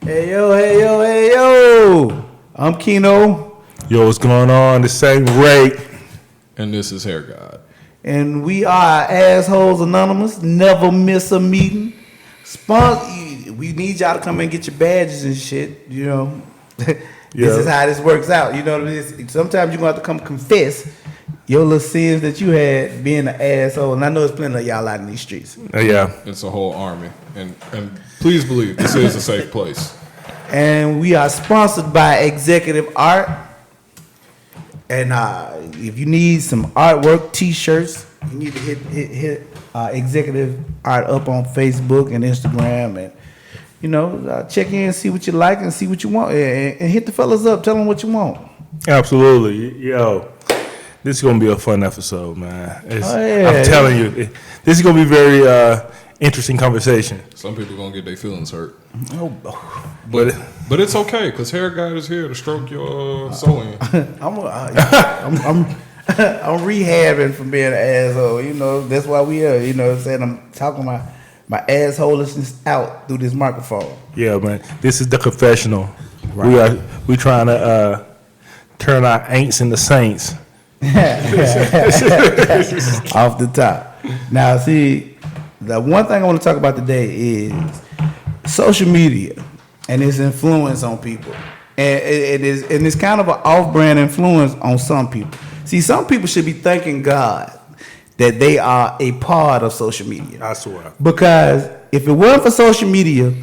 Hey yo, hey yo, hey yo. I'm Keno. Yo, what's going on? This ain't Ray. And this is Hair God. And we are Assholes Anonymous. Never miss a meeting. We need y'all to come and get your badges and shit, you know. This is how this works out. You know what it is? Sometimes you're going to have to come confess your little sins that you had being an asshole. And I know there's plenty of y'all out in these streets. Yeah. It's a whole army. And please believe this is a safe place. And we are sponsored by Executive Art. And if you need some artwork, t-shirts, you need to hit Executive Art up on Facebook and Instagram, and you know, check in, see what you like, and see what you want, and hit the fellas up, tell them what you want. Absolutely, yo. This is gonna be a fun episode, man. Yeah. I'm telling you, this is gonna be very interesting conversation. Some people gonna get their feelings hurt. Oh, But it's okay, because Hair God is here to stroke your soul in. I'm rehabbing from being an asshole. You know, that's why we are. You know what I'm saying? I'm talking my assholishness out through this microphone. Yeah, man. This is the confessional. Right. We trying to turn our ain'ts into saints. Off the top. Now, see, the one thing I want to talk about today is social media and its influence on people. And it's kind of an off-brand influence on some people. See, some people should be thanking God that they are a part of social media. I swear. Because if it weren't for social media,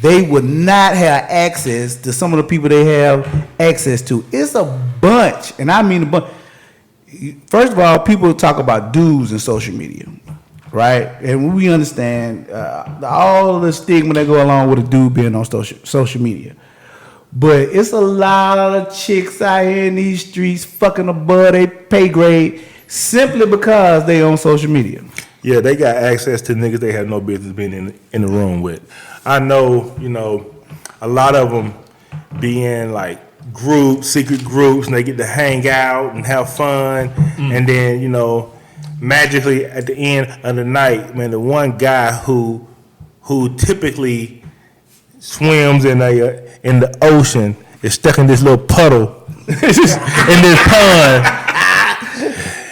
they would not have access to some of the people they have access to. It's a bunch, and I mean a bunch. First of all, people talk about dudes in social media, right? And we understand all the stigma that go along with a dude being on social media. But it's a lot of chicks out here in these streets fucking above their pay grade simply because they on social media. Yeah, they got access to niggas they have no business being in the room with. I know, you know, a lot of them be in like groups, secret groups, and they get to hang out and have fun. And then, you know, magically at the end of the night, man, the one guy who typically swims in the ocean is stuck in this little puddle in this pond,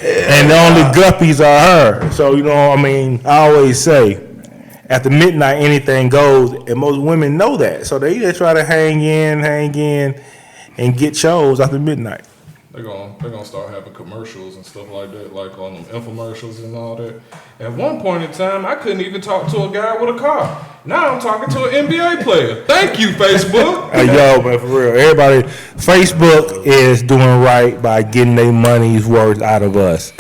and the only guppies are her. So, you know, I mean, I always say, after midnight, anything goes, and most women know that. So they either try to hang in, and get shows after midnight. They're gonna start having commercials and stuff like that, like on them infomercials and all that. At one point in time, I couldn't even talk to a guy with a car. Now I'm talking to an NBA player. Thank you, Facebook. Hey, yo, man, for real. Everybody, Facebook is doing right by getting their money's worth out of us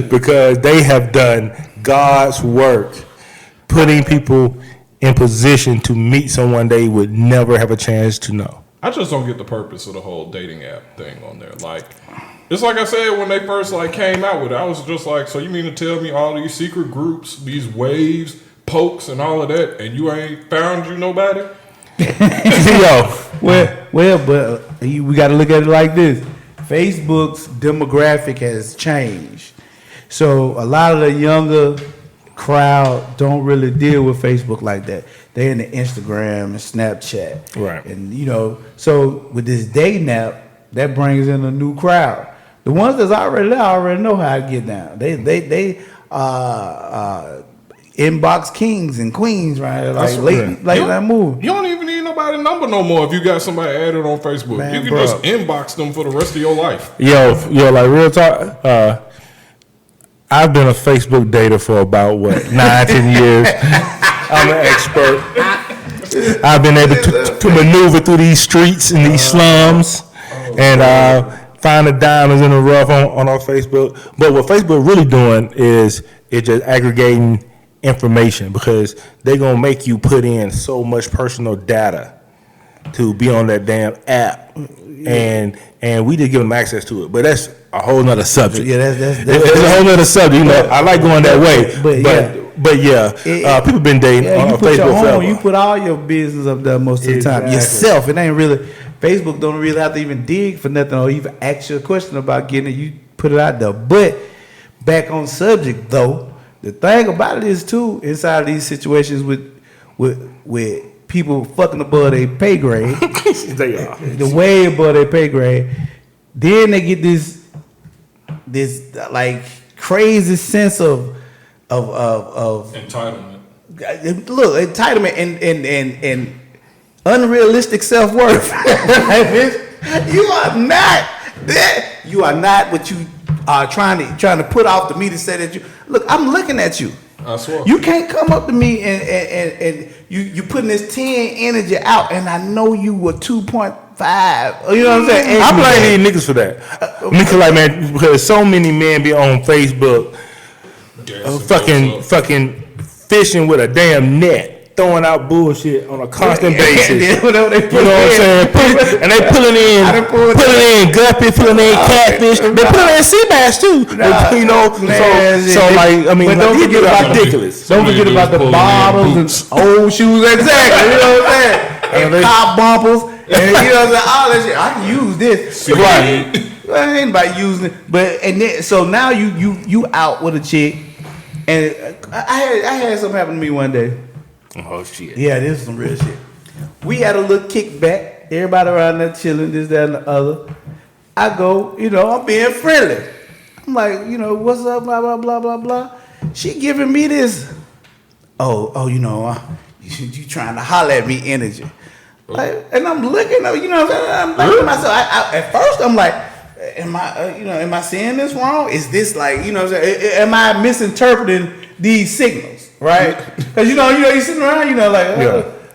because they have done God's work, putting people in position to meet someone they would never have a chance to know. I just don't get the purpose of the whole dating app thing on there. Like, it's like I said when they first like came out with it. I was just like, so you mean to tell me all these secret groups, these waves, pokes, and all of that, and you ain't found you nobody? Yo, but we got to look at it like this. Facebook's demographic has changed. So a lot of the younger crowd don't really deal with Facebook like that. They're in the Instagram and Snapchat. Right. And, you know, so with this dating app, that brings in a new crowd. The ones that's already there already know how to get down. They inbox kings and queens, right? Like late that move. You don't even need nobody's number no more if you got somebody added on Facebook. Man, you can bro. just inbox them for the rest of your life. Yo, like real talk. I've been a Facebook dater for about 9-10 years. I'm an expert. I've been able to maneuver through these streets and these slums and find the diamonds in the rough on our Facebook. But what Facebook really doing is it's just aggregating information because they're gonna make you put in so much personal data to be on that damn app, and we just give them access to it. But that's a whole nother subject. Yeah, that's it's a whole nother subject. You know, I like going that way, but people been dating on you put Facebook your forever. you put all your business up there most of the time yourself. It ain't really Facebook don't really have to even dig for nothing or even ask you a question about getting it. You put it out there. But back on subject though, the thing about it is too inside of these situations with people fucking above their pay grade. They are. The way above their pay grade. Then they get this like crazy sense of Entitlement. look, entitlement and unrealistic self-worth. You are not that. You are not what you are trying to put off to me to say that you look. I'm looking at you. I swear. You can't come up to me and you putting this 10 energy out, and I know you were 2.5. You know what I'm saying? I blame these niggas for that. Niggas like, man, because so many men be on Facebook fucking fishing with a damn net, throwing out bullshit on a constant basis. You know what I'm saying? And they pulling in guppy, pulling in catfish. They pulling in sea bass too. You know, so like, I mean, but don't forget about ridiculous. Don't forget about the bottles and old shoes. Exactly. You know what I'm saying? And cop bumpers. And you know what I'm saying? All that shit. I can use this. Right. Well, ain't about using it. But and then, so now you out with a chick. And I had something happen to me one day. Oh shit! Yeah, this is some real shit. We had a little kickback. Everybody around there chilling, this, that, and the other. I go, I'm being friendly. I'm like, what's up, blah, blah, blah, blah, blah. She giving me this, you trying to holler at me energy. Like, and I'm looking, I'm thinking to myself, at first I'm like, am I saying this wrong? Is this like, am I misinterpreting these signals? Right? Because you sitting around,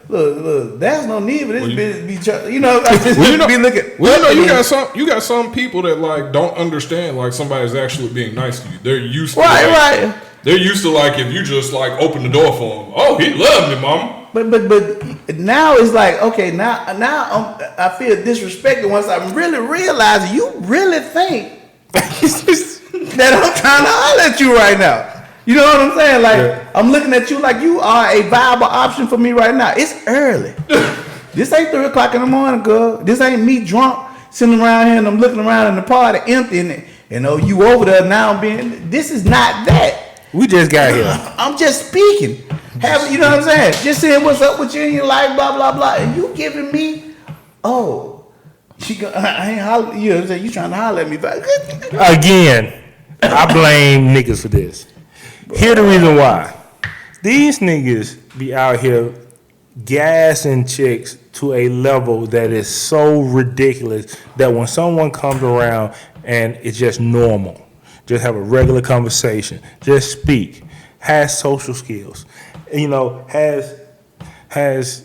look, there's no need for this bitch to be looking. You got some people that like don't understand like somebody's actually being nice to you. They're used to right. They're used to like if you just like open the door for them. Oh, he loved me, mama. But now it's like, okay, now I feel disrespected once I really realize you really think that I'm trying to holler at you right now. You know what I'm saying? Like, I'm looking at you like you are a viable option for me right now. It's early. This ain't 3 o'clock in the morning, girl. This ain't me drunk, sitting around here and I'm looking around in the party empty and you over there now this is not that. We just got here. I'm just speaking. You know what I'm saying? Just saying what's up with you in your life, blah, blah, blah. And you giving me, I ain't holler, you know what I'm saying? You trying to holler at me. Again, I blame niggas for this. Here's the reason why. These niggas be out here gassing chicks to a level that is so ridiculous that when someone comes around and it's just normal, just have a regular conversation, just speak, has social skills, has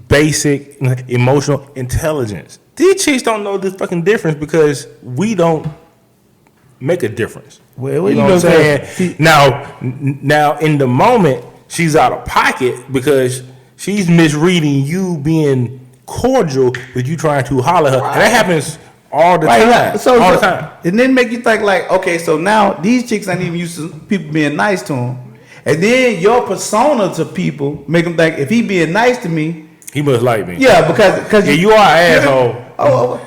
basic emotional intelligence. These chicks don't know the fucking difference because we don't make a difference. Well, you know what I'm saying? Now, in the moment, she's out of pocket because she's misreading you being cordial with you trying to holler at her. Right. And that happens all the time. All the time. And then make you think like, okay, so now these chicks ain't even used to people being nice to them. And then your persona to people make them think if he being nice to me, he must like me. Yeah, because you are an asshole.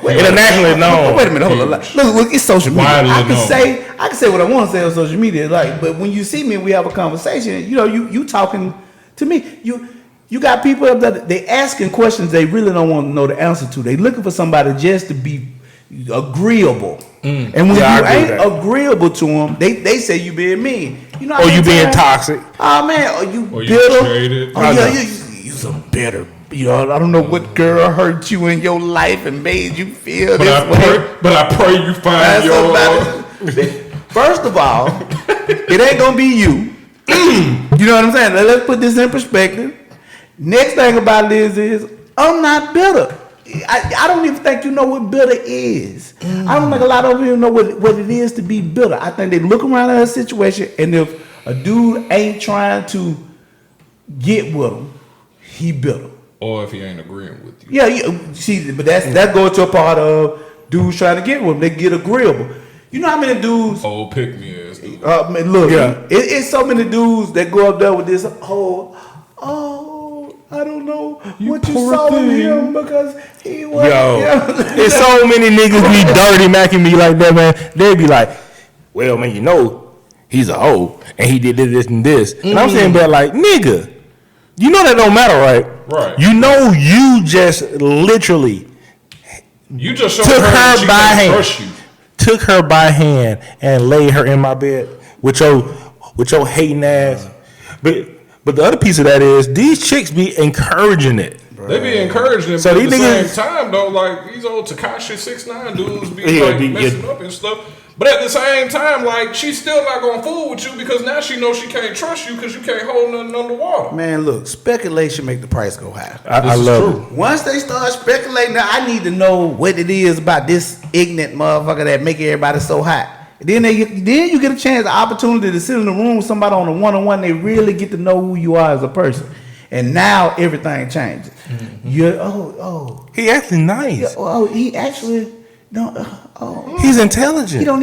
Internationally known. Wait a minute, hold on. Look, it's social media. I can say what I want to say on social media. Like, but when you see me and we have a conversation, you talking to me. You got people up there, they asking questions they really don't want to know the answer to. They looking for somebody just to be agreeable. And when you ain't agreeable to them, they say you being mean. Or you being toxic. Oh man, or you bitter. Oh yeah, you some bitter. I don't know what girl hurt you in your life and made you feel this way. But I pray you find your. First of all, it ain't gonna be you. You know what I'm saying? Let's put this in perspective. Next thing about it is I'm not bitter. I don't even think you know what bitter is. I don't think a lot of people know what it is to be bitter. I think they look around at a situation, and if a dude ain't trying to get with them, he bitter. Or if he ain't agreeing with you. Yeah, see, but that goes to a part of dudes trying to get with them. They get agreeable. You know how many dudes? Old pick me ass. Look, it's so many dudes that go up there with this whole, I don't know what you saw in him because he was. There's so many niggas be dirty macking me like that, man. They be like, well, man, he's a hoe and he did this and this. And I'm saying, but like, nigga, you know that don't matter, right? Right. You know, you just literally You just showed took her that her she by can't hand, trust you. took her by hand, and laid her in my bed with your hating ass. But the other piece of that is these chicks be encouraging it. They be encouraging him, So but at the these same niggas- time, though, like these old Tekashi 6ix9ine dudes be Yeah, like yeah. messing up and stuff. But at the same time, like she's still not gonna fool with you because now she knows she can't trust you because you can't hold nothing underwater. Man, look, speculation make the price go high. I This is love true. it. Once they start speculating, now I need to know what it is about this ignorant motherfucker that make everybody so hot. Then you get a chance, the opportunity to sit in the room with somebody on a one-on-one. They really get to know who you are as a person, and now everything changes. You're He actually nice. he actually don't. He's intelligent. He don't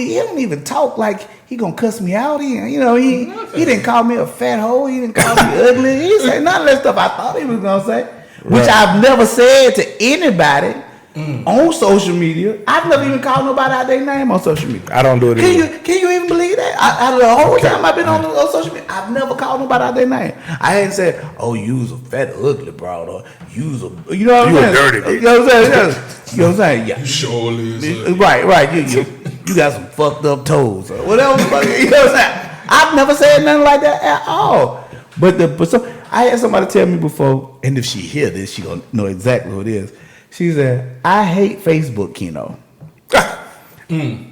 even talk like he gonna cuss me out. He didn't call me a fat hoe. He didn't call me ugly. He didn't say none of that stuff I thought he was gonna say, which Right. I've never said to anybody on social media. I've never even called nobody out their name on social media. I don't do it either. Can you even believe that? Out of the whole time I've been on social media, I've never called nobody out their name. I hadn't said, "Oh, you was a fat ugly broad," or "You was a," you know what I'm You a saying? dirty bitch. You know what I'm saying? Yeah. You know what I'm saying? Yeah. Surely is Right. You got some fucked up toes or whatever. You know what I'm saying? I've never said nothing like that at all. But so I had somebody tell me before, and if she hear this, she gonna know exactly what it is. She said, "I hate Facebook, Keno,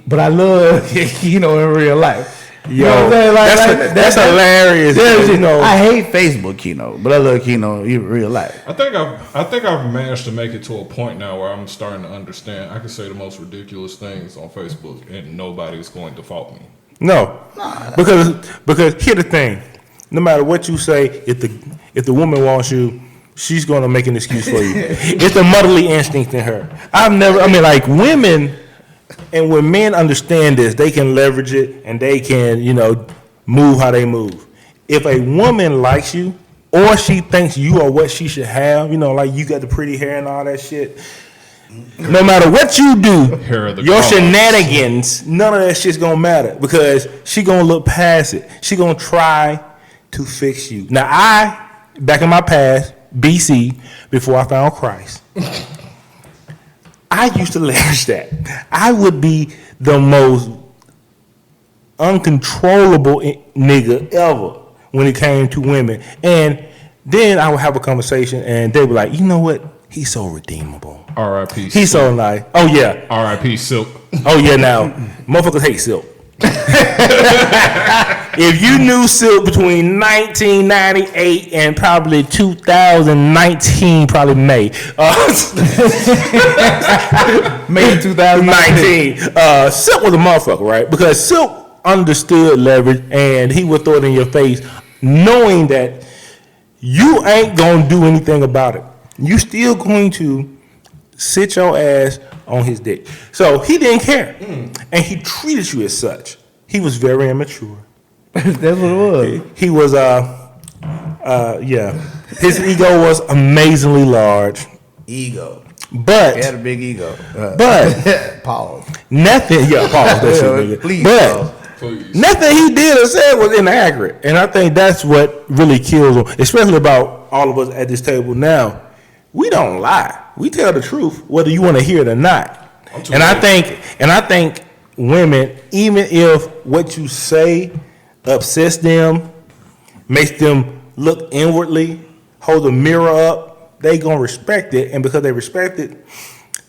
but I love Keno in real life." You know what I'm saying? That's hilarious. You know, I hate Facebook, Keno, but I love Keno in real life. I think I've managed to make it to a point now where I'm starting to understand. I can say the most ridiculous things on Facebook, and nobody's going to fault me. no, because here's the thing: no matter what you say, if the woman wants you, she's gonna make an excuse for you. It's the motherly instinct in her. Like women, and when men understand this, they can leverage it and they can, move how they move. If a woman likes you, or she thinks you are what she should have, like you got the pretty hair and all that shit. No matter what you do, Hair of the your gods. shenanigans, none of that shit's gonna matter because she gonna look past it. She gonna try to fix you. Now back in my past, BC, before I found Christ, I used to leverage that. I would be the most uncontrollable nigga ever when it came to women. And then I would have a conversation and they were like, you know what? He's so redeemable. R.I.P. He's so nice. Oh, yeah. R.I.P. Silk. Oh, yeah, now, motherfuckers hate Silk. If you knew Silk between 1998 and probably 2019, probably May. May 2019. Silk was a motherfucker, right? Because Silk understood leverage and he would throw it in your face knowing that you ain't going to do anything about it. You still going to sit your ass on his dick. So he didn't care. And he treated you as such. He was very immature. That's what it was. He was, his ego was amazingly large. Ego. But, He had a big ego. but, Pause. nothing, pause that shit, nigga. Please, but, pause. Please. nothing he did or said was inaccurate. And I think that's what really kills him, especially about all of us at this table now. We don't lie. We tell the truth, whether you want to hear it or not. And I think women, even if what you say upsets them, makes them look inwardly, hold a mirror up, they gonna respect it. And because they respect it,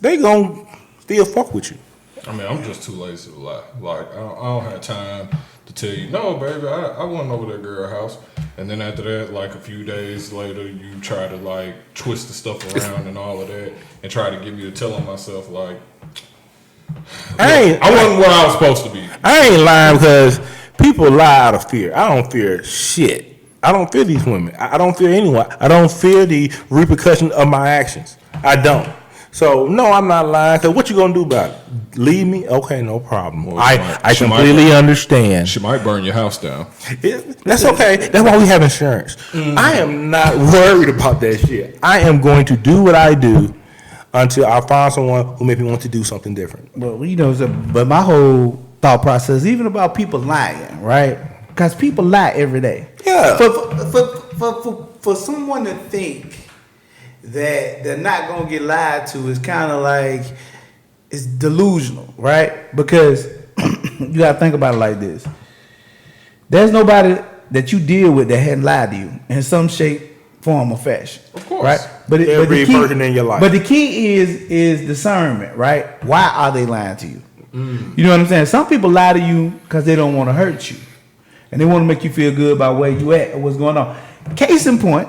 they gonna still fuck with you. I mean, I'm just too lazy to lie. Like, I don't have time to tell you, no, baby, I wasn't over that girl house. And then after that, like a few days later, you try to like twist the stuff around and all of that and try to get me to tell on myself, like, I wasn't where I was supposed to be. I ain't lying because people lie out of fear. I don't fear shit. I don't fear these women. I don't fear anyone. I don't fear the repercussion of my actions. I don't. So, no, I'm not lying. Because what you going to do about it? Leave me? Okay, no problem. Well, I she might completely burn- understand. She might burn your house down. That's okay. That's why we have insurance. I am not worried about that shit. I am going to do what I do until I find someone who maybe wants to do something different. Well, but my whole thought process, even about people lying, right? Because people lie every day. Yeah, Yeah. For someone to think that they're not gonna get lied to is kind of like it's delusional, right? Because you gotta think about it like this: there's nobody that you deal with that hadn't lied to you in some shape, form, or fashion. Of course. Right? Every the key, person in your life. But the key is discernment, right? Why are they lying to you? You know what I'm saying? Some people lie to you because they don't want to hurt you, and they want to make you feel good about where you at or what's going on. Case in point,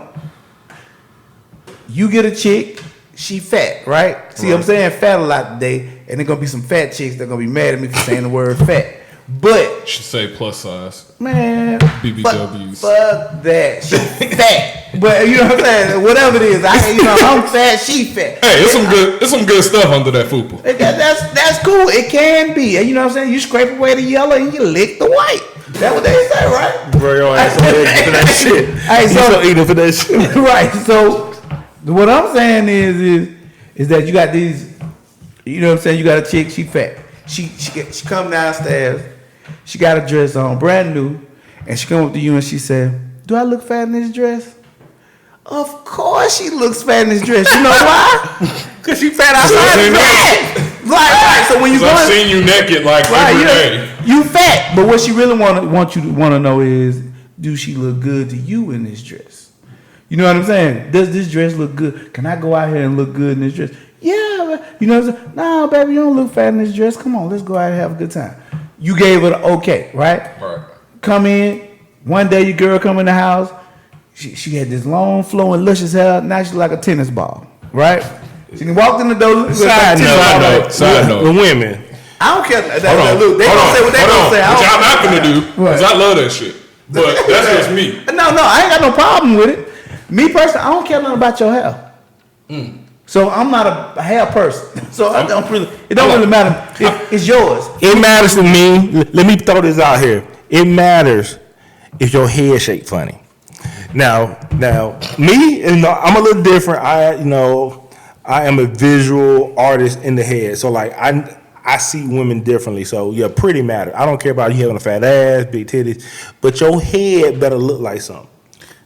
you get a chick, she fat, right? See, I'm saying fat a lot today, and there's gonna be some fat chicks that are gonna be mad at me for saying the word fat. But Should say plus size. man, BBWs. fuck that. She fat, but you know what I'm saying. Whatever it is, I'm fat, she fat. Hey, it's some good stuff under that fupa. That's cool. It can be. You know what I'm saying. You scrape away the yellow and you lick the white. That's what they say, right? Bro, your ass so ignorant for that shit. Hey, You so ignorant for that shit. Right. So what I'm saying is that you got these. You know what I'm saying. You got a chick. She fat. She come downstairs. She got a dress on, brand new, and she come up to you and she said, "Do I look fat in this dress?" Of course she looks fat in this dress. You know why? Because she fat outside. Right. So when you go, I've seen you naked like every day. You fat. But what she really want to know is, do she look good to you in this dress? You know what I'm saying? Does this dress look good? Can I go out here and look good in this dress? Yeah. You know what I'm saying? No, baby, you don't look fat in this dress. Come on, let's go out and have a good time. You gave her the okay, right? Right. Come in. One day your girl come in the house. She had this long, flowing, luscious hair. Now she's like a tennis ball, right? She can walk in the door. Side note. The women. I don't care. Hold Look, they gonna say what they gonna say. Which I'm not gonna do, because Right. I love that shit. But that's just me. No, I ain't got no problem with it. Me personally, I don't care nothing about your hair. So I'm not a hair person. So it don't really matter. It's yours. It matters to me. Let me throw this out here. It matters if your head shape funny. Now, me, I'm a little different. I am a visual artist in the head. So like I see women differently. So yeah, pretty matter. I don't care about you having a fat ass, big titties, but your head better look like something.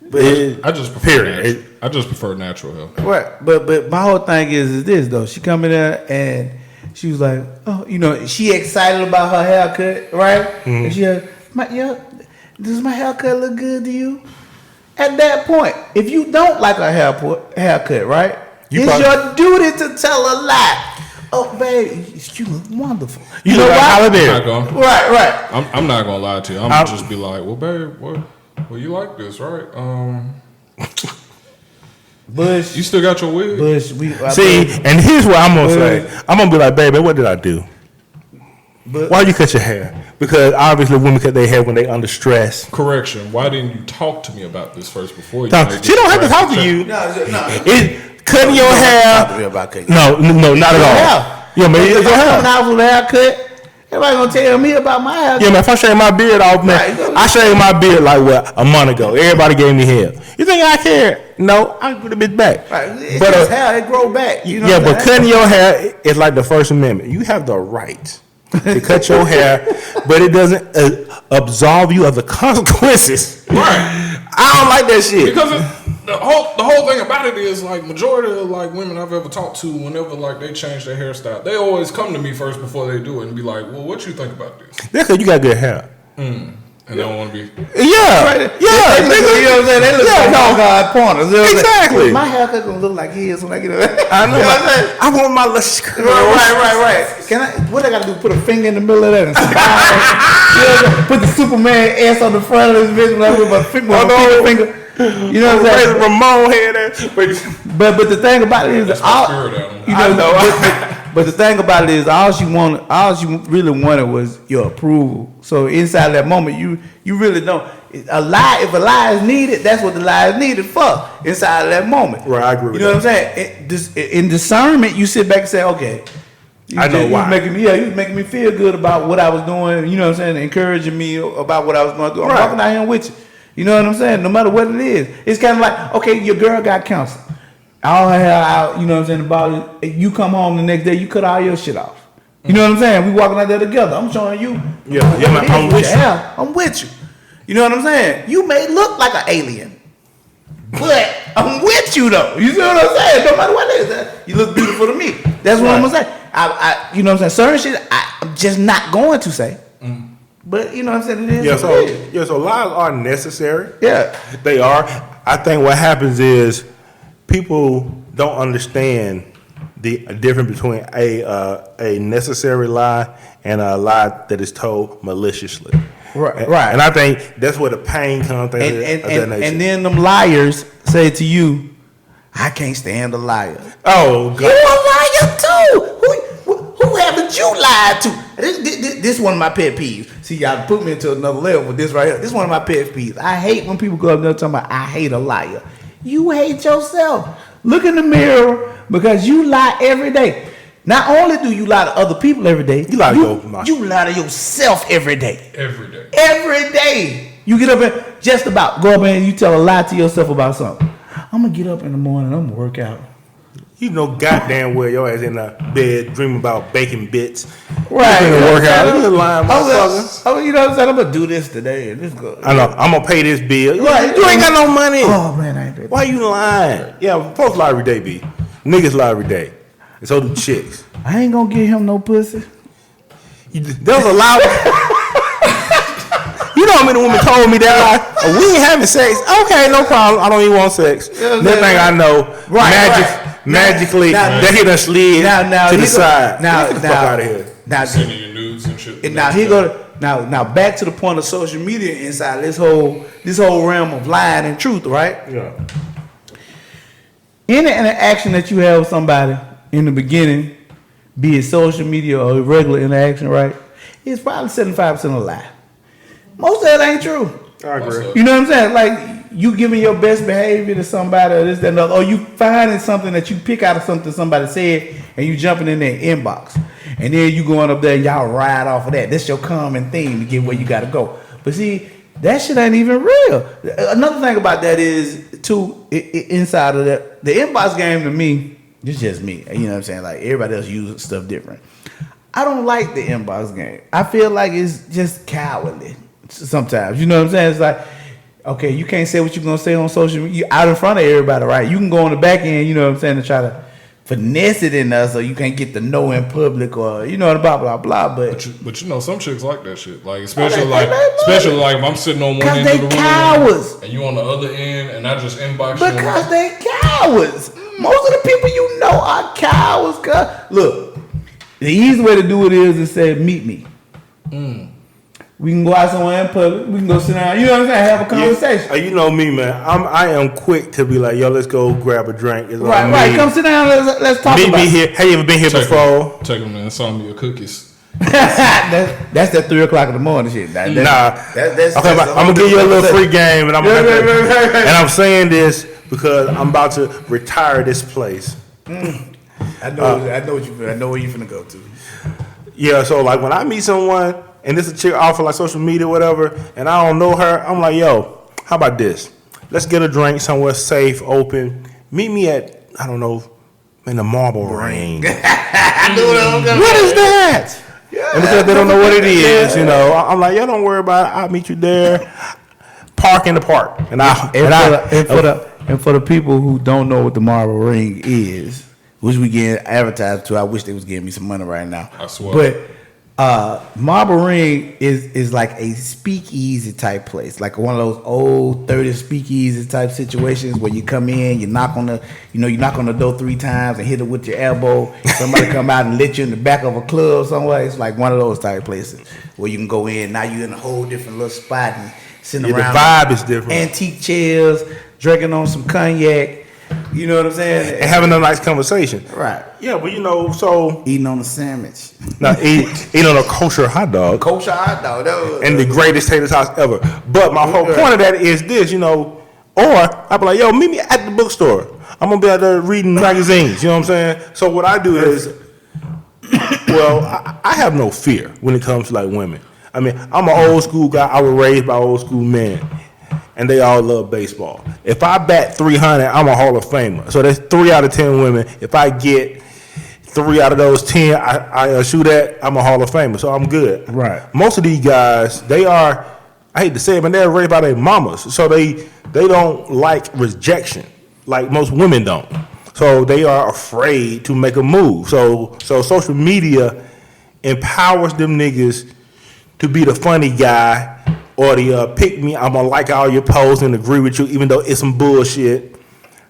But I just prefer natural hair. Right. But my whole thing is this though. She come in there and she was like, oh, she excited about her haircut, right? Mm-hmm. And she had, does my haircut look good to you? At that point, if you don't like a haircut, right? It's your duty to tell a lie. Oh, baby, you look wonderful. You know why? Right. I'm not gonna lie to you. I'm gonna just be like, well, babe, well, you like this, right? Bush, you still got your wig. Bush, and here's what I'm gonna say. I'm gonna be like, baby, what did I do? Why you cut your hair? Because obviously women cut their hair when they under stress. Correction. Why didn't you talk to me about this first before you? She don't have to talk to you. No. Cutting your hair. No, not at all. Yeah, man, if I'm coming out with a haircut, everybody gonna tell me about my haircut. Yeah, man, if I shave my beard off, man, I shaved my beard like a month ago. Everybody gave me hair. You think I care? No, I put a bitch back. Right. It's just hair, it grow back. You know but cutting your hair is like the First Amendment. You have the right to cut your hair, but it doesn't absolve you of the consequences. Right. I don't like that shit. Because the whole thing about it is like majority of like women I've ever talked to, whenever like they change their hairstyle, they always come to me first before they do it and be like, well, what you think about this? That's because you got good hair. And they don't want to be. Yeah. Right. Yeah. They look, you know what I'm saying? They look like God pointers. Exactly. My haircut gonna look like his when I get it. I know. I want my luscious curls. Right. What I gotta do? Put a finger in the middle of that and smile. Put the Superman ass on the front of his bitch with my finger. You know what I'm saying? Ramon had But the thing about it is, but the thing about it is, all she really wanted was your approval. So inside that moment, you really don't. If a lie is needed, that's what the lie is needed for. Inside of that moment, right? I agree with you know what I'm saying? In discernment, you sit back and say, okay. I know why. You was making me feel good about what I was doing. You know what I'm saying? Encouraging me about what I was going to do. I'm walking out here with you. You know what I'm saying? No matter what it is. It's kind of like, okay, your girl got cancer. All her hair out, you know what I'm saying, about it. You come home the next day, you cut all your shit off. You know what I'm saying? We walking out there together. I'm showing you. I'm with you. I'm with you. You know what I'm saying? You may look like an alien, but I'm with you though. You see what I'm saying? No matter what it is, you look beautiful to me. That's what I'm gonna say. You know what I'm saying? Certain shit I'm just not going to say. But you know what I'm saying? It is. So lies are necessary. Yeah. They are. I think what happens is people don't understand the difference between a necessary lie and a lie that is told maliciously. Right. And I think that's where the pain comes. And then them liars say to you, I can't stand a liar. Oh, God. You a liar too. Who haven't you lied to? This one of my pet peeves. See, y'all put me into another level with this right here. This is one of my pet peeves. I hate when people go up there talking about, I hate a liar. You hate yourself. Look in the mirror because you lie every day. Not only do you lie to other people every day, you lie to yourself every day. Every day. Every day. You get up and just about go up and you tell a lie to yourself about something. I'm going to get up in the morning, I'm going to work out. You know goddamn well your ass in the bed dreaming about baking bits. Right. You work out. You lying, motherfucker. You know what I'm saying? I'm going to do this today. And this good. I know. I'm going to pay this bill. Right. You ain't got no money. Oh, man, I ain't paid. Why you lying? Yeah, folks lie every day, B. Niggas lie every day. And so do chicks. I ain't going to give him no pussy. There was a lot You know how many women told me that, like, oh, we ain't having sex. Okay, no problem. I don't even want sex. Next thing I know, magically, they hit us slid to the side. Now, get the fuck out of here. Now, sending you nudes and shit. And now he go. Now back to the point of social media inside this whole realm of lying and truth, right? Yeah. Any interaction that you have with somebody in the beginning, be it social media or regular interaction, right? It's probably 75% a lie. Most of that ain't true. I agree. You know what I'm saying? Like you giving your best behavior to somebody or this, that, and the other, or you finding something that you pick out of something somebody said and you jumping in their inbox. And then you going up there and y'all ride off of that. That's your common theme to get where you gotta go. But see, that shit ain't even real. Another thing about that is too, inside of that, the inbox game to me, it's just me. You know what I'm saying? Like everybody else uses stuff different. I don't like the inbox game. I feel like it's just cowardly sometimes. You know what I'm saying? It's like, okay, you can't say what you're gonna say on social media out in front of everybody, right? You can go on the back end, you know what I'm saying, to try to finesse it in us, so you can't get the no in public, or you know, blah blah blah. But you know, some chicks like that shit. Like especially like if I'm sitting on one end of the room cowards. And you on the other end, and I just inbox you because they cowards. Most of the people you know are cowards. Look, the easy way to do it is to say, meet me. We can go out somewhere in public. We can go sit down. You know what I'm saying? Have a conversation. Yeah. You know me, man. I am quick to be like, yo, let's go grab a drink. It's right. Come sit down. Let's talk. Meet me here. Have you ever been here before? Take them and some of your cookies. That's that 3 o'clock in the morning shit. I'm gonna give you a little free game, and and I'm saying this because I'm about to retire this place. I know what you. I know where you finna go to. Yeah. So like when I meet someone. And this a chick off of like social media, whatever, and I don't know her. I'm like, yo, how about this? Let's get a drink somewhere safe, open. Meet me at, I don't know, in the Marble Ring. I knew that. What is that? Yeah, and because they don't know what it is, you know, I'm like, yo, don't worry about it. I'll meet you there. Park in the park, for the people who don't know what the Marble Ring is, which we get advertised to, I wish they was giving me some money right now. I swear. But Marble Ring is like a speakeasy type place, like one of those old 30s speakeasy type situations where you come in, you knock on the door 3 times and hit it with your elbow. Somebody come out and let you in the back of a club somewhere. It's like one of those type places where you can go in. Now you're in a whole different little spot and sitting around. The vibe is different. Antique chairs, drinking on some cognac. You know what I'm saying? And having a nice conversation. Right. Yeah, but you know, so eating on a sandwich. Now eating on a kosher hot dog. Kosher hot dog. And the greatest tater tots ever. But my whole point of that is this, you know, or I'll be like, yo, meet me at the bookstore. I'm gonna be out there reading magazines, you know what I'm saying? So what I do is I have no fear when it comes to like women. I mean, I'm an old school guy. I was raised by old school men. And they all love baseball. If I bat 300, I'm a Hall of Famer. So that's 3 out of 10 women. If I get 3 out of those 10, I shoot at, I'm a Hall of Famer. So I'm good. Right. Most of these guys, they are I hate to say it, but they're raised by their mamas, so they don't like rejection like most women don't. So they are afraid to make a move. So social media empowers them niggas to be the funny guy or the pick me. I'm gonna like all your posts and agree with you, even though it's some bullshit,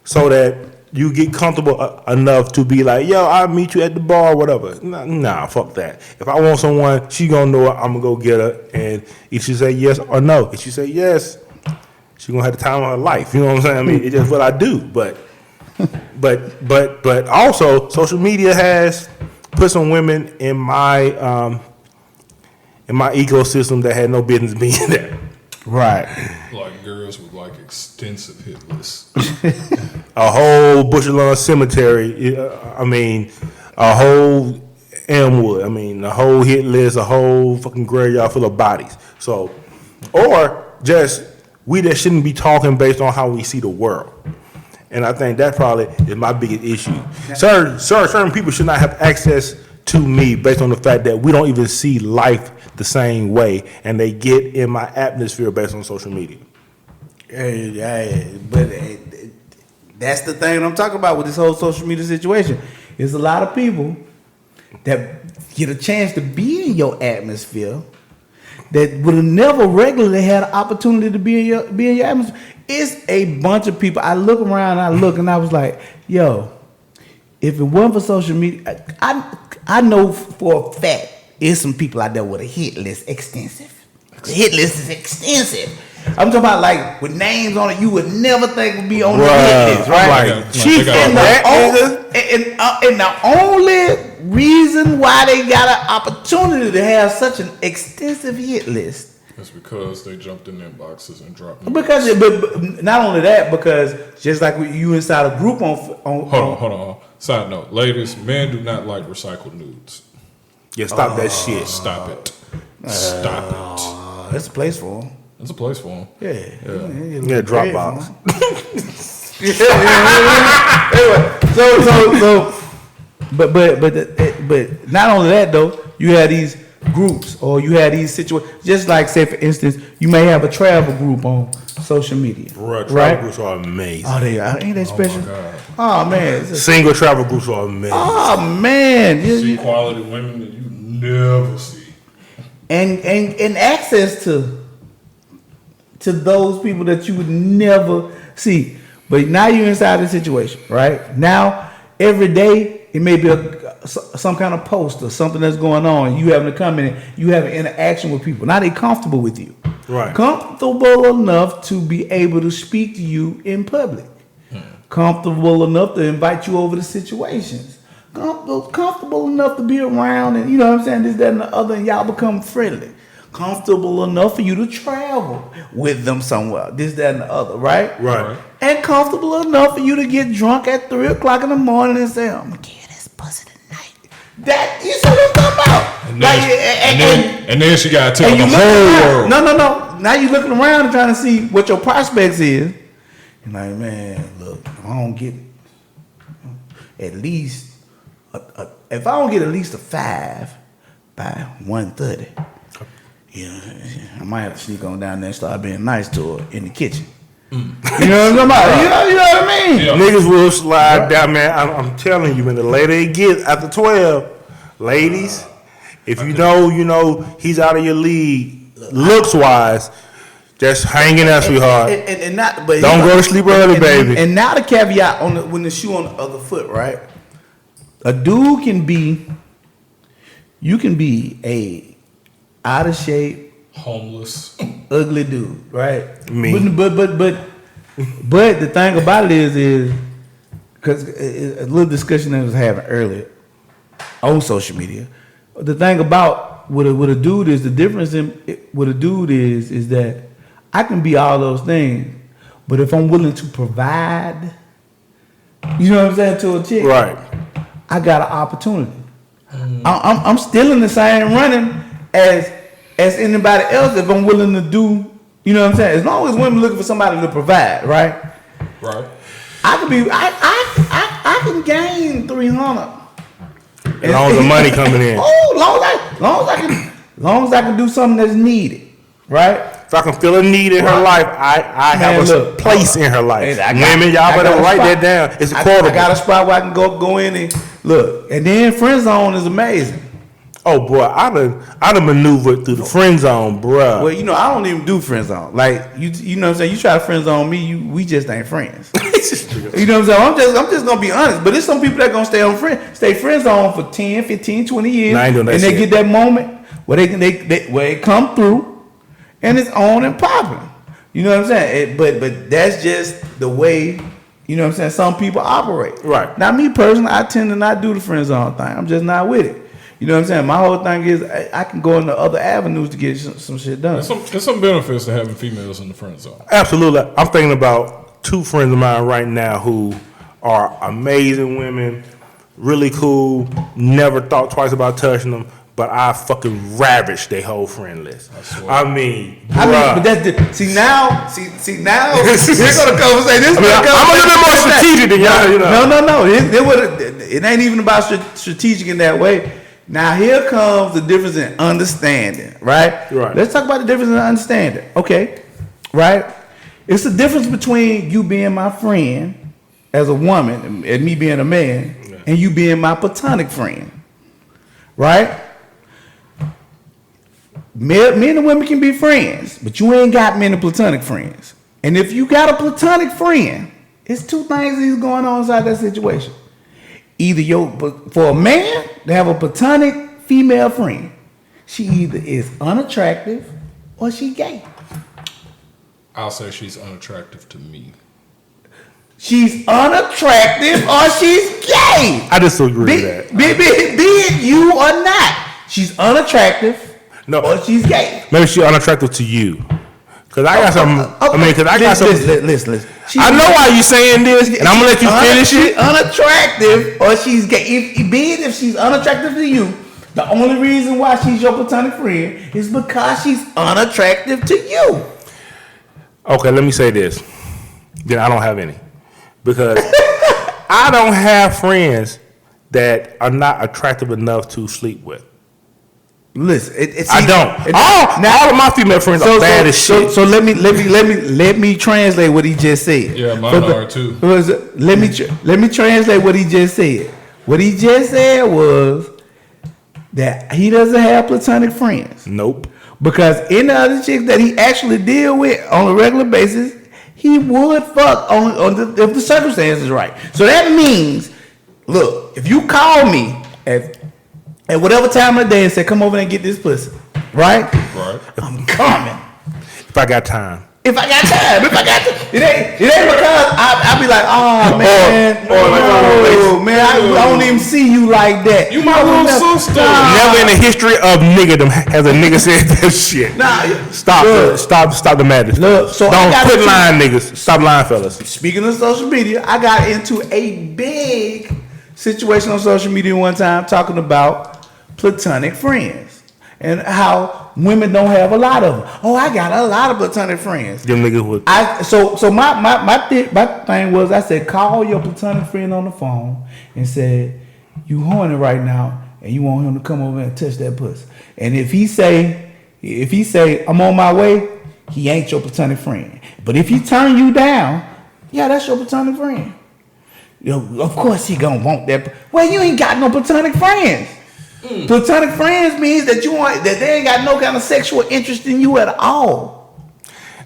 so that you get comfortable enough to be like, yo, I'll meet you at the bar or whatever. Nah, fuck that. If I want someone, she gonna know it, I'm gonna go get her. And if she say yes or no, if she say yes, she gonna have the time of her life. You know what I'm saying? I mean, it's just what I do. But also, social media has put some women in my ecosystem that had no business being there. Right. Like girls with like extensive hit lists. A whole Bushelon cemetery. I mean, a whole Elmwood. I mean, a whole hit list, a whole fucking graveyard full of bodies. So, or just we that shouldn't be talking based on how we see the world. And I think that probably is my biggest issue. Certain people should not have access to me based on the fact that we don't even see life the same way, and they get in my atmosphere based on social media. But that's the thing I'm talking about with this whole social media situation. There's a lot of people that get a chance to be in your atmosphere that would have never regularly had an opportunity to be in your atmosphere. It's a bunch of people. I look around, and I was like, yo, if it wasn't for social media, I know for a fact there's some people out there with a hit list extensive. The hit list is extensive. I'm talking about like with names on it you would never think would be on the hit list, right? And the only reason why they got an opportunity to have such an extensive hit list It's because they jumped in inboxes and dropped them. because but not only that, because just like you inside a group on Hold on. Side note, ladies, men do not like recycled nudes. Yeah, stop that shit. Stop it. Stop it. that's a place for them. There's a place for them. Yeah, Dropbox. But not only that though, you have these groups or you have these situations. Just like say for instance, you may have a travel group on social media, Bruh, travel right? groups are amazing. Oh, they are. Ain't they special? God. Oh man, it's a- Single travel groups are amazing. oh man, See quality women that you never see. and access to those people that you would never see. But now you're inside the situation, right? Now every day it may be some kind of post or something that's going on. You having to come in, and you have an interaction with people. Now they comfortable with you, Right. Comfortable enough to be able to speak to you in public. Comfortable enough to invite you over to situations. Comfortable enough to be around, and you know what I'm saying, this, that, and the other, and y'all become friendly. Comfortable enough for you to travel with them somewhere, this, that, and the other, right? Right. And comfortable enough for you to get drunk at 3 o'clock in the morning and say, I'm gonna get this pussy tonight. That, you see what I'm talking about? And then she got to tell and the you whole looking around. world. No. Now you looking around and trying to see what your prospects is. You're like, man, look, if I don't get at least, if I don't get at least a 5 by 1:30, I might have to sneak on down there and start being nice to her in the kitchen. You know what I'm talking about? You know what I mean? Yeah. Niggas will slide down, man. I'm telling you, when the later it gets after 12, ladies, if you know he's out of your league, looks wise, just hang in there, sweetheart. And not, but Don't go to sleep early, baby. And now the caveat on when the shoe on the other foot, right? A dude can be, you can be a out of shape, Homeless. ugly dude, right? Me. But the thing about it is because a little discussion that was having earlier on social media. The thing about what a dude is, the difference in what a dude is that I can be all those things, but if I'm willing to provide, you know what I'm saying, to a chick, Right. I got an opportunity. I'm still in the same running as anybody else if I'm willing to do, you know what I'm saying? As long as women looking for somebody to provide, right? Right. I can gain 300. As long as the money coming in. Oh, long as I can do something that's needed, right? if I can feel a need in her life, I have a place in her life. Women, y'all better write that down. It's quotable. I got a spot where I can go in and look. And then friend zone is amazing. Oh boy, I done maneuvered through the friend zone, bruh. Well, you know, I don't even do friend zone. Like you know what I'm saying? You try to friend zone me, we just ain't friends. You know what I'm saying? I'm just gonna be honest. But there's some people that gonna stay friend zone for 10, 15, 20 years. I ain't doing that and shit. They get that moment where they come through and it's on and popping. You know what I'm saying? But that's just the way, you know what I'm saying, some people operate. Right. Now me personally, I tend to not do the friend zone thing. I'm just not with it. You know what I'm saying? My whole thing is I can go into other avenues to get some shit done. There's some benefits to having females in the friend zone. Absolutely. I'm thinking about 2 friends of mine right now who are amazing women, really cool, never thought twice about touching them, but I fucking ravaged their whole friend list. I mean, but that's the, see now, here go the conversation. I'm a little bit more strategic than y'all, you know. No. It ain't even about strategic in that way. Now here comes the difference in understanding, right? Right. Let's talk about the difference in understanding. Okay, right? It's the difference between you being my friend as a woman and me being a man, and you being my platonic friend, right? Men and women can be friends, but you ain't got many platonic friends. And if you got a platonic friend, it's 2 things that's going on inside that situation. Either for a man to have a platonic female friend, she either is unattractive or she gay. I'll say she's unattractive to me. She's unattractive or she's gay. I disagree with that. Be it you or not. She's unattractive or she's gay. Maybe she's unattractive to you. Cause I got some. I mean, cause I got some. Listen. I know why you saying this, and I'm gonna let you finish it. She's unattractive or she's gay. If she's unattractive to you, the only reason why she's your platonic friend is because she's unattractive to you. Okay, let me say this. Then I don't have any, because I don't have friends that are not attractive enough to sleep with. Listen, I don't. All of my female friends are bad as shit. So let me translate what he just said. Yeah, mine are too. Let me translate what he just said. What he just said was that he doesn't have platonic friends. Nope. Because any other chicks that he actually deal with on a regular basis, he would fuck if the circumstances are right. So that means, look, if you call me at whatever time of the day and say, come over and get this pussy, right? Right. I'm coming. If I got time. It ain't because I be like, oh man, man, I don't even see you like that. You my little sister. Never in the history of niggerdom has a nigga said that shit. Stop the madness. Look, so don't quit lying, niggas. Stop lying, fellas. Speaking of social media, I got into a big situation on social media one time talking about platonic friends and how women don't have a lot of them. Oh, I got a lot of platonic friends. Them niggas would. So my thing was, I said, call your platonic friend on the phone and say, you horny right now and you want him to come over and touch that pussy. And if he say I'm on my way, he ain't your platonic friend. But if he turn you down, yeah, that's your platonic friend. Of course he gonna want that. Well, you ain't got no platonic friends. Platonic friends means that they ain't got no kind of sexual interest in you at all.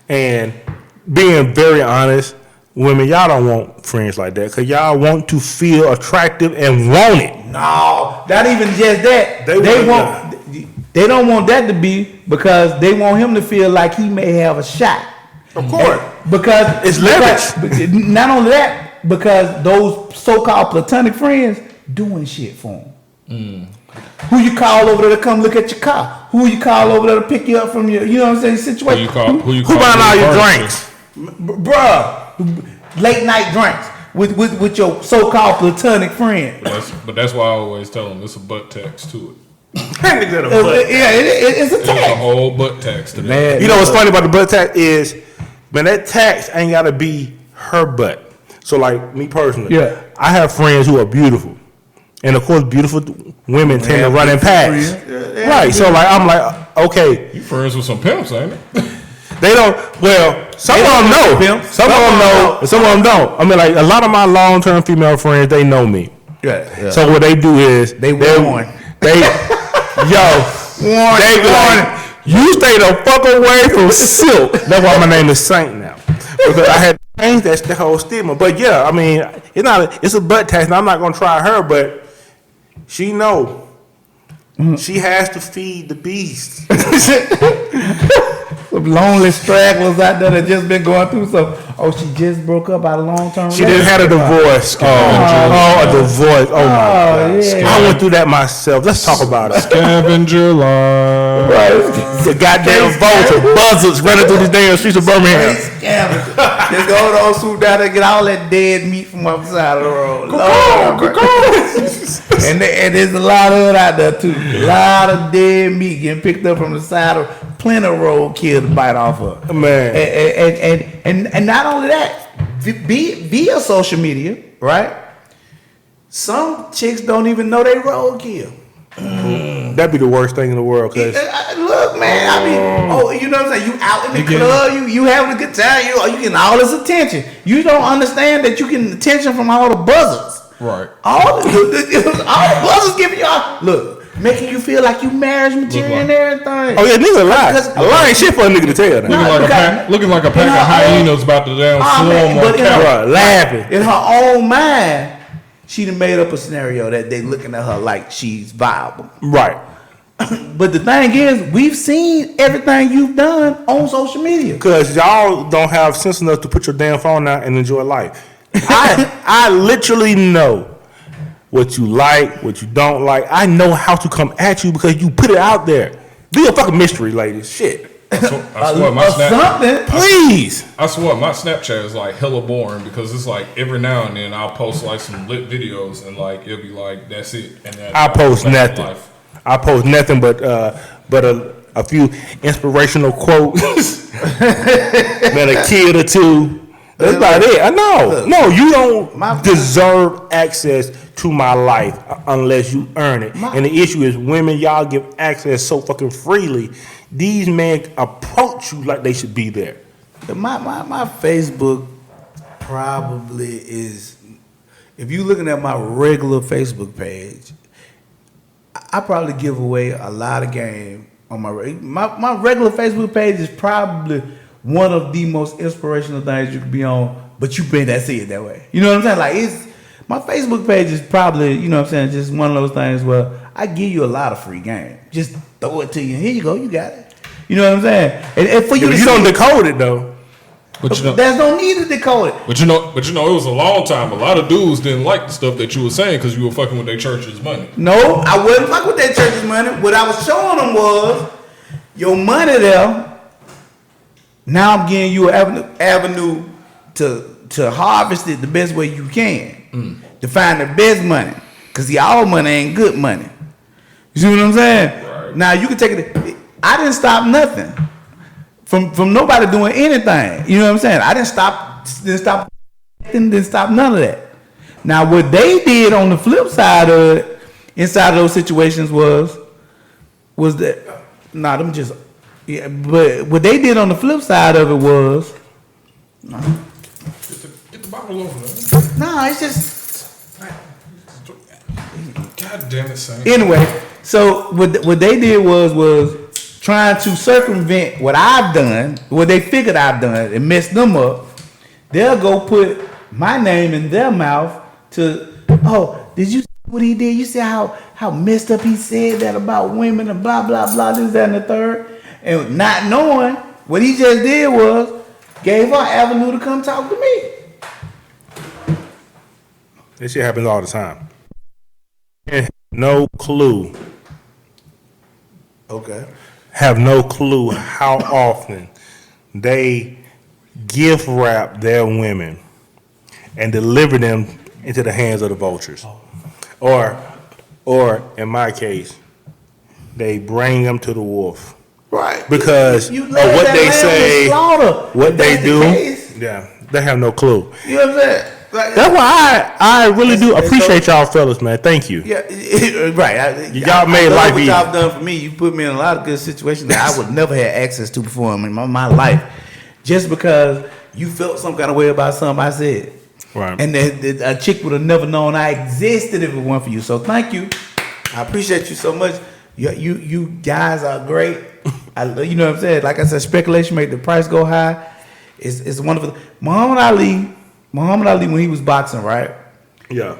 And being very honest, women, y'all don't want friends like that because y'all want to feel attractive and want it. No, not even just that. They don't want that to be because they want him to feel like he may have a shot. Of course. Because it's leverage. Not only that, because those so-called platonic friends doing shit for him. Who you call over there to come look at your car? Who you call over there to pick you up from your, you know what I'm saying, situation? Who buying all your drinks? Bruh, late night drinks with your so-called platonic friend. But that's why I always tell them it's a butt tax to it. It's a tax. It's a whole butt tax to that. Man, you know what's funny about the butt tax is, man, that tax ain't gotta be her butt. So like me personally, I have friends who are beautiful. And of course, beautiful women tend to run in packs. Right. So like, I'm like, okay. You friends with some pimps, ain't it? They don't. Well, some of them know. Pimp. Some of them know. And some of them don't. I mean, like a lot of my long-term female friends, they know me. Yeah. So what they do is They warn. They they be like, you stay the fuck away from Silk. That's why my name is Saint now, because I had changed that whole stigma. But yeah, I mean, it's a butt test. And I'm not gonna try her, but she know. She has to feed the beast. Some lonely stragglers out there that just been going through some. Oh, she just broke up out of long-term. She didn't have a divorce. A divorce. Oh my God. Yeah. I went through that myself. Let's talk about it. Scavenger line. The goddamn vulture buzzards running through the damn streets of Birmingham. Just go to old swoop down there and get all that dead meat from up the side of the road. And there's a lot of it out there too. A lot of dead meat getting picked up from the side of plenty of roadkill to bite off of. Man. And not only that, via social media, right? Some chicks don't even know they roadkill. That'd be the worst thing in the world, cause Look, man, I mean, you know what I'm saying? You out in the club, you having a good time, you getting all this attention. You don't understand that you getting attention from all the buzzers. Right. All the buzzers giving you making you feel like you marriage material and everything. oh yeah, nigga lie. A lie ain't shit for a nigga to tell that. Looking like a pack of hyenas about to damn swarm on camera. Laughing. In her own mind, she done made up a scenario that they looking at her like she's viable. Right. But the thing is, we've seen everything you've done on social media. Cause y'all don't have sense enough to put your damn phone out and enjoy life. I literally know what you like, what you don't like. I know how to come at you because you put it out there. Be a fucking mystery, ladies. Shit. I swear my Please. I swear my Snapchat is like hella boring because it's like every now and then I'll post like some lit videos and like it'll be like that's it. And then I post nothing. I post nothing but a few inspirational quotes, then a kid or two. That's about it. I know. No, you don't deserve access to my life unless you earn it. And the issue is women, y'all give access so fucking freely. These men approach you like they should be there. My Facebook probably is, if you're looking at my regular Facebook page, I probably give away a lot of game on my regular Facebook page is probably one of the most inspirational things you could be on, but you may not see it that way. You know what I'm saying? Like my Facebook page is probably, you know what I'm saying, just one of those things where I give you a lot of free game. Just throw it to you. Here you go, you got it. You know what I'm saying? And for you, you don't decode it though. But there's no need to decode it. But you know, it was a long time. A lot of dudes didn't like the stuff that you were saying because you were fucking with their church's money. No, I wouldn't fuck with that church's money. What I was showing them was your money there. Now I'm giving you an avenue to harvest it the best way you can. To find the best money. Because all money ain't good money. You see what I'm saying? Right. Now you can take it. I didn't stop nothing from nobody doing anything. You know what I'm saying? I didn't stop none of that. Now what they did on the flip side of it, inside of those situations was that but what they did on the flip side of it was get the bottle over there. It's just God damn it, Sam. Anyway, so what they did was trying to circumvent what I've done, what they figured I've done, and mess them up. They'll go put my name in their mouth to, did you see what he did? You see how messed up he said that about women and blah, blah, blah, this, that, and the third. And not knowing what he just did was gave her avenue to come talk to me. This shit happens all the time. No clue. Okay. Have no clue how often they gift wrap their women and deliver them into the hands of the vultures. Or in my case, they bring them to the wolf. Right. Because of what they say, what they do. Yeah, they have no clue. You know what I'm saying? That's why I really do appreciate y'all fellas, man. Thank you. Yeah, right. Y'all made life what easy. y'all done for me. You put me in a lot of good situations that I would never have access to before in my life, just because you felt some kind of way about something I said. Right. And a chick would have never known I existed if it weren't for you. So thank you. I appreciate you so much. You guys are great. You know what I'm saying? Like I said, speculation make the price go high. It's wonderful. Muhammad Ali, when he was boxing, right? Yeah.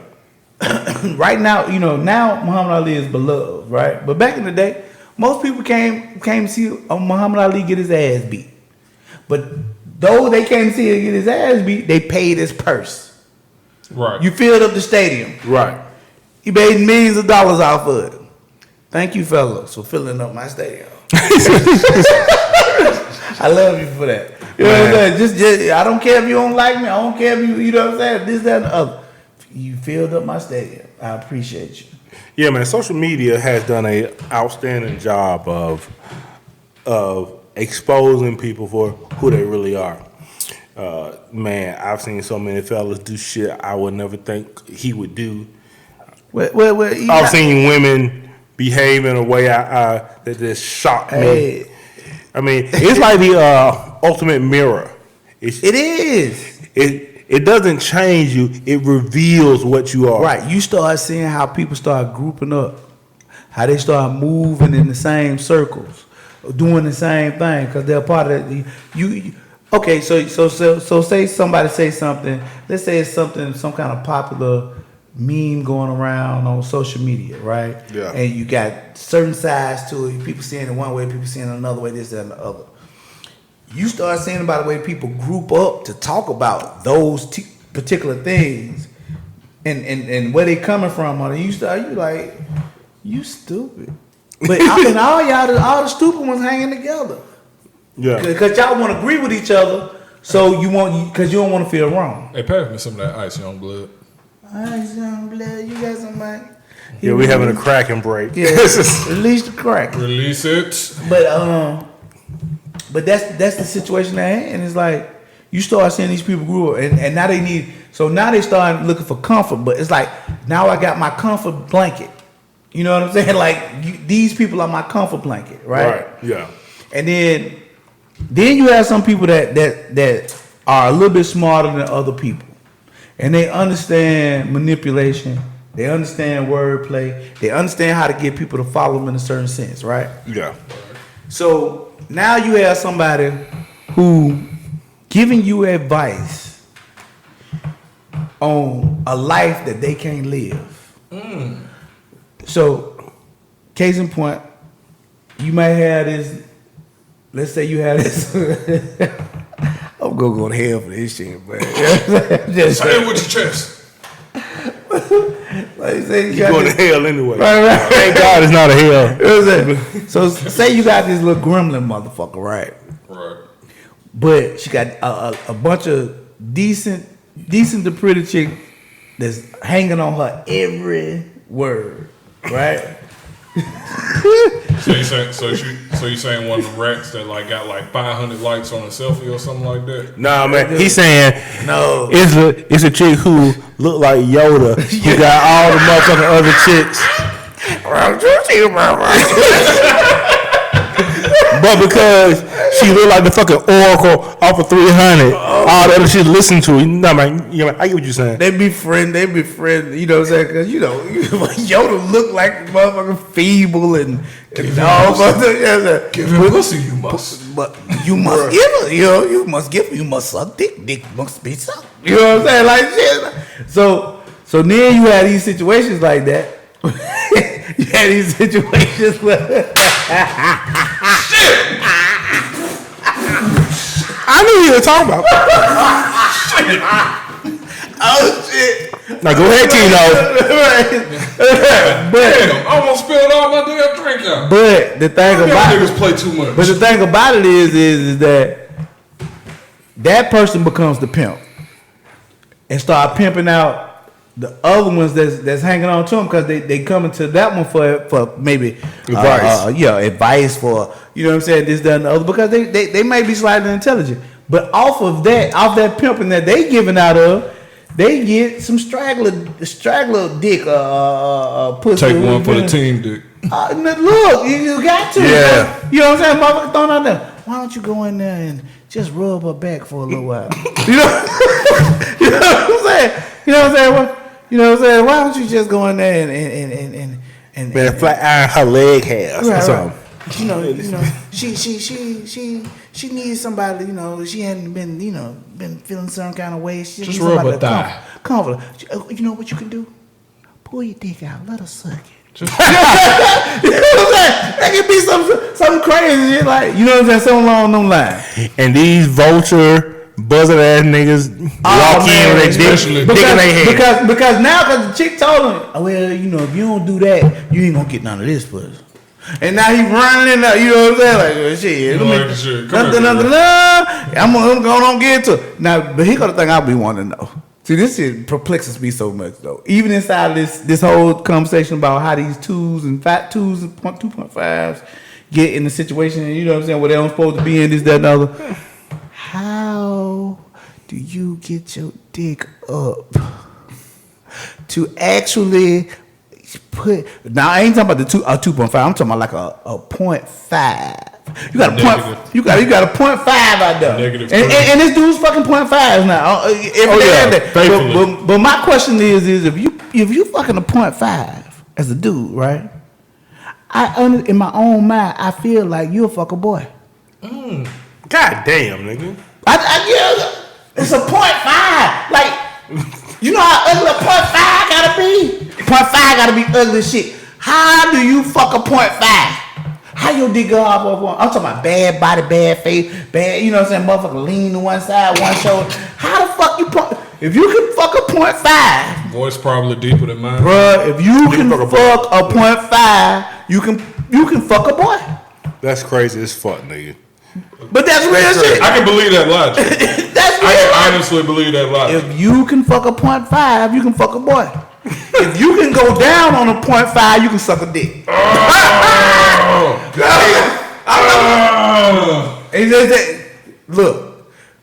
Right now, now Muhammad Ali is beloved, right? But back in the day, most people came to see Muhammad Ali get his ass beat. But though they came to see him get his ass beat, they paid his purse. Right. You filled up the stadium. Right. You made millions of dollars off of it. Thank you, fellas, for filling up my stadium. I love you for that. You know what I'm saying? Just I don't care if you don't like me. I don't care if you know what I'm saying? This, that, and the other. You filled up my stadium. I appreciate you. Yeah, man. Social media has done a outstanding job of exposing people for who they really are. Man, I've seen so many fellas do shit I would never think he would do. I've seen women behave in a way that just shocked me. I mean, it's like the ultimate mirror. It is. It doesn't change you. It reveals what you are. Right. You start seeing how people start grouping up, how they start moving in the same circles, doing the same thing because they're part of it. Okay, so say somebody say something. Let's say it's some kind of popular meme going around on social media, right? Yeah. And you got certain sides to it. People seeing it one way, people seeing it another way, this and the other. You start seeing about the way people group up to talk about those particular things and where they coming from. Or you like, you stupid. But and all the stupid ones hanging together. Yeah. Because y'all want to agree with each other, so because you don't want to feel wrong. Hey, pass me some of that ice, young blood. Ice, young blood, you got somebody. Yeah, we having a cracking break. Yeah, release the crack. Release it. But that's the situation at hand. And it's like you start seeing these people grow up, and now they start looking for comfort. But it's like now I got my comfort blanket. You know what I'm saying? Like these people are my comfort blanket, right? Right. Yeah. And then you have some people that are a little bit smarter than other people, and they understand manipulation. They understand wordplay. They understand how to get people to follow them in a certain sense, right? Yeah. So now you have somebody who giving you advice on a life that they can't live. So, case in point, you might have this. Let's say you have this. I'm gonna go to hell for this shit, man. Just say it with your chest. Like say You going to hell anyway. Right. Thank God it's not a hell. You know what I'm saying? So say you got this little gremlin motherfucker, right? Right. But she got a bunch of decent to pretty chick that's hanging on her every word, right? So you saying one of the rats that like got like 500 likes on a selfie or something like that? Nah, man. He's saying No. it's a chick who look like Yoda. Who got all the motherfucking other chicks. But because she look like the fucking Oracle off of 300, all the other shit listen to it. Nah, man, I get what you're saying. They be friend. You know what I'm saying? Because Yoda look like motherfucking feeble and all. Give him pussy, you must. But you must give her. You must give her. You must suck dick. Dick must be sucked. You know what I'm saying? Like shit. So then you had these situations like that. You had these situations where I knew you were talking about. oh shit. Now go ahead, Keno. Damn, I almost spilled all my damn drink out. But the thing Y'all about niggas play too much. But the thing about it is that person becomes the pimp and start pimping out the other ones that's hanging on to them because they coming to that one for maybe advice. Advice for you know what I'm saying, this, that, and the other, because they may be slightly intelligent, but off that pimping that they giving out of, they get some straggler dick, pussy. Take one for the team, Dick. Look, you got to. Yeah. You know what I'm saying? Motherfucker throwing out there. Why don't you go in there and just rub her back for a little while? You know? You know what I'm saying? You know what I'm saying? You know what I'm saying? Why don't you just go in there and Man, flat iron her leg has or right, something. right. You know, she needs somebody. You know, she hadn't been, been feeling some kind of way. She Just needs rub somebody her to thigh. comfort her. You know what you can do? Pull your dick out, let her suck it. Just You know what I'm saying? That could be something crazy shit, like, you know what I'm saying, something along them lines. And these vulture, buzzard ass niggas walk in with their dick in their head. Because now, the chick told him, oh, well, if you don't do that, you ain't gonna get none of this pussy. And now he running in there, you know what I'm saying? Like, well, shit, You like the shit. Come nothing, here, nothing. I'm gonna get to it. Now, but here got the thing I be wanting to know. See, this shit perplexes me so much, though. Even inside of this whole conversation about how these 2s and 2.5s get in the situation, you know what I'm saying, where they don't supposed to be in this, that, and the other. How do you get your dick up to actually put? Now I ain't talking about the 2.5. I'm talking about like a 0.5. You got a Negative. you got a 0.5 out there. Negative And this dude's fucking 0.5s now. faithfully. But my question is if you fucking a 0.5 as a dude, right? In my own mind, I feel like you're a fucker boy. God damn, nigga. It's a 0.5. Like, you know how ugly a 0.5 gotta be? 0.5 gotta be ugly as shit. How do you fuck a 0.5? How your dick go off of one? I'm talking about bad body, bad face, bad, you know what I'm saying? Motherfucker lean to one side, one shoulder. How the fuck you if you can fuck a 0.5, voice probably deeper than mine. bruh, if you can fuck a 0.5, you can fuck a boy. That's crazy as fuck, nigga. But that's real shit. I can believe that logic. That's real. I can honestly believe that logic. If you can fuck a 0.5, you can fuck a boy. If you can go down on a 0.5, you can suck a dick. Look,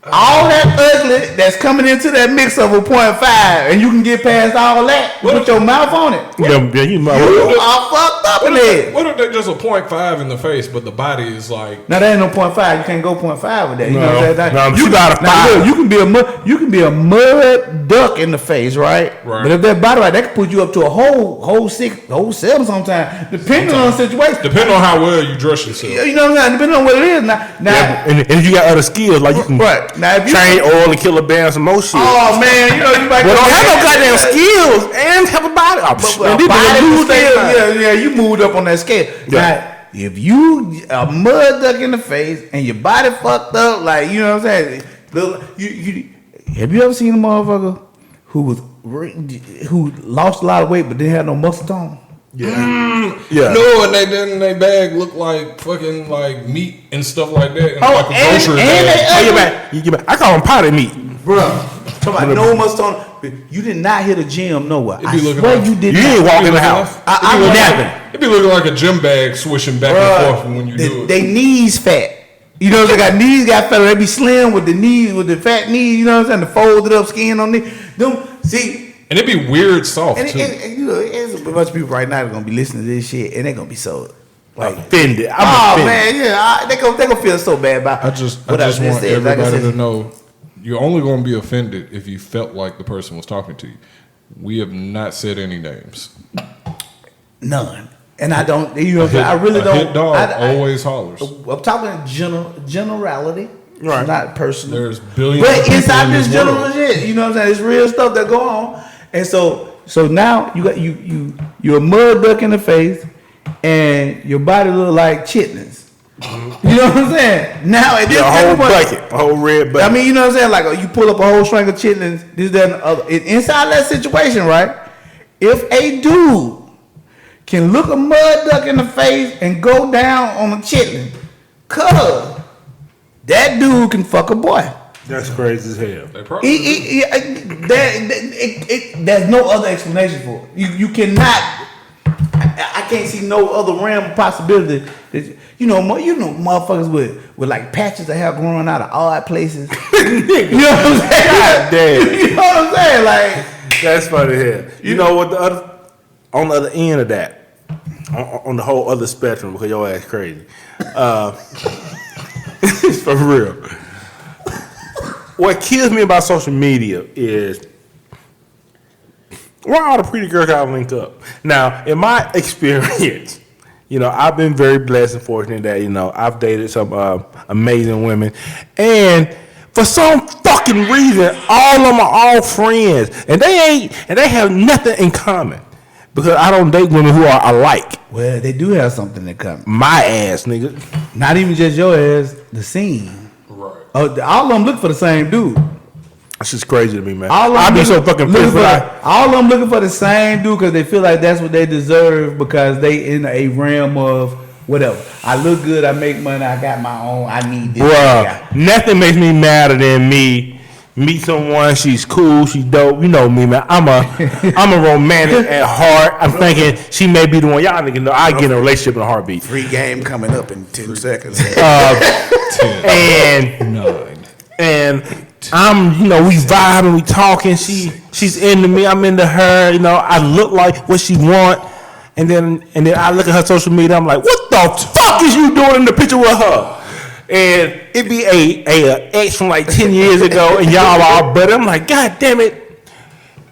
all that ugly that's coming into that mix of a 0.5, and you can get past all that, put your mouth on it. Yeah, you know. You are fucked up in it. What if they're just a 0.5 in the face, but the body is like? Now that ain't no 0.5. You can't go 0.5 with that. You know what I'm saying? No, you got a 5. Look, you can be a mud duck in the face, right? Right. But if that body right, that could put you up to a whole 7 sometimes, depending on the situation. Depending on how well you dress yourself. You know what I'm saying? Depending on what it is. Now, Yeah, and if you got other skills, like you can right. Now, if you train oil and kill a bear and some more shit. oh man, you might But don't have no goddamn skills and have a body. But a body scale, yeah, you moved up on that scale. Yeah. Now, if you a mud duck in the face and your body fucked up, like you know what I'm saying. Have you ever seen a motherfucker who lost a lot of weight but didn't have no muscle tone? Yeah. No, and they bag look like fucking like meat and stuff like that. And like a and grocery they bag. You back. I call them potty meat. Bruh, talking about no muscle tone. You did not hit a gym nowhere. It I be looking swear like- you did You not. didn't walk in the house. I was napping. It be looking like a gym bag swishing back and forth when you do it. They knees fat. You know, they got knees got fat. They be slim with the knees, with the fat knees. You know what I'm saying? The folded up skin on them. See. And it be weird soft And too. you know, there's a bunch of people right now that are gonna be listening to this shit, and they're gonna be so like Offended. I'm oh offended. man, yeah, they gonna feel so bad about. I just what want said. Like I everybody said, to know you're only going to be offended if you felt like the person was talking to you. We have not said any names. none, and I don't. You know, I really a don't. hit dog I- always hollers. I'm talking generality, Right. not personal. There's billions. But of people inside in this this general world. shit, you know what I'm saying? It's real stuff that go on, and so now you got you're a mud duck in the face, and your body look like chitlins. You know what I'm saying? Now at this A whole point, bucket. A whole red bucket. I mean, you know what I'm saying? Like you pull up a whole string of chitlins, this, that, and the other. Inside that situation, right? If a dude can look a mud duck in the face and go down on a chitlin, cuz that dude can fuck a boy. That's crazy as hell. They probably There's no other explanation for it. You cannot. I can't see no other realm of possibility. You know, motherfuckers with like patches of hair growing out of odd places. You know what I'm saying? God damn. You know what I'm saying? Like, That's funny here. You know what on the other end of that, on the whole other spectrum, because your ass crazy. For real. What kills me about social media is why all the pretty girls gotta link up. Now, in my experience, you know, I've been very blessed and fortunate that, you know, I've dated some amazing women. And for some fucking reason, all of them are all friends. And they have nothing in common. Because I don't date women who are alike. well, they do have something in common. My ass, nigga. Not even just your ass, the scene. Right. Oh, all of them look for the same dude. That's just crazy to me, man. All of I them be so looking- fucking looking pissed. for all of them looking for the same dude because they feel like that's what they deserve because they in a realm of whatever. I look good, I make money, I got my own, I need this. Bruh, nothing makes me madder than me meet someone, she's cool, she dope. You know me, man. I'm a romantic at heart. I'm thinking she may be the one. Y'all niggas know I get in a relationship in a heartbeat. Free game coming up in 10 seconds. 10, 9. And I'm, you know, we vibing, we talking. She's into me, I'm into her. You know, I look like what she want. And then I look at her social media. I'm like, what the fuck is you doing in the picture with her? And it be a ex from like 10 years ago, and y'all are buddy. I'm like, God damn it.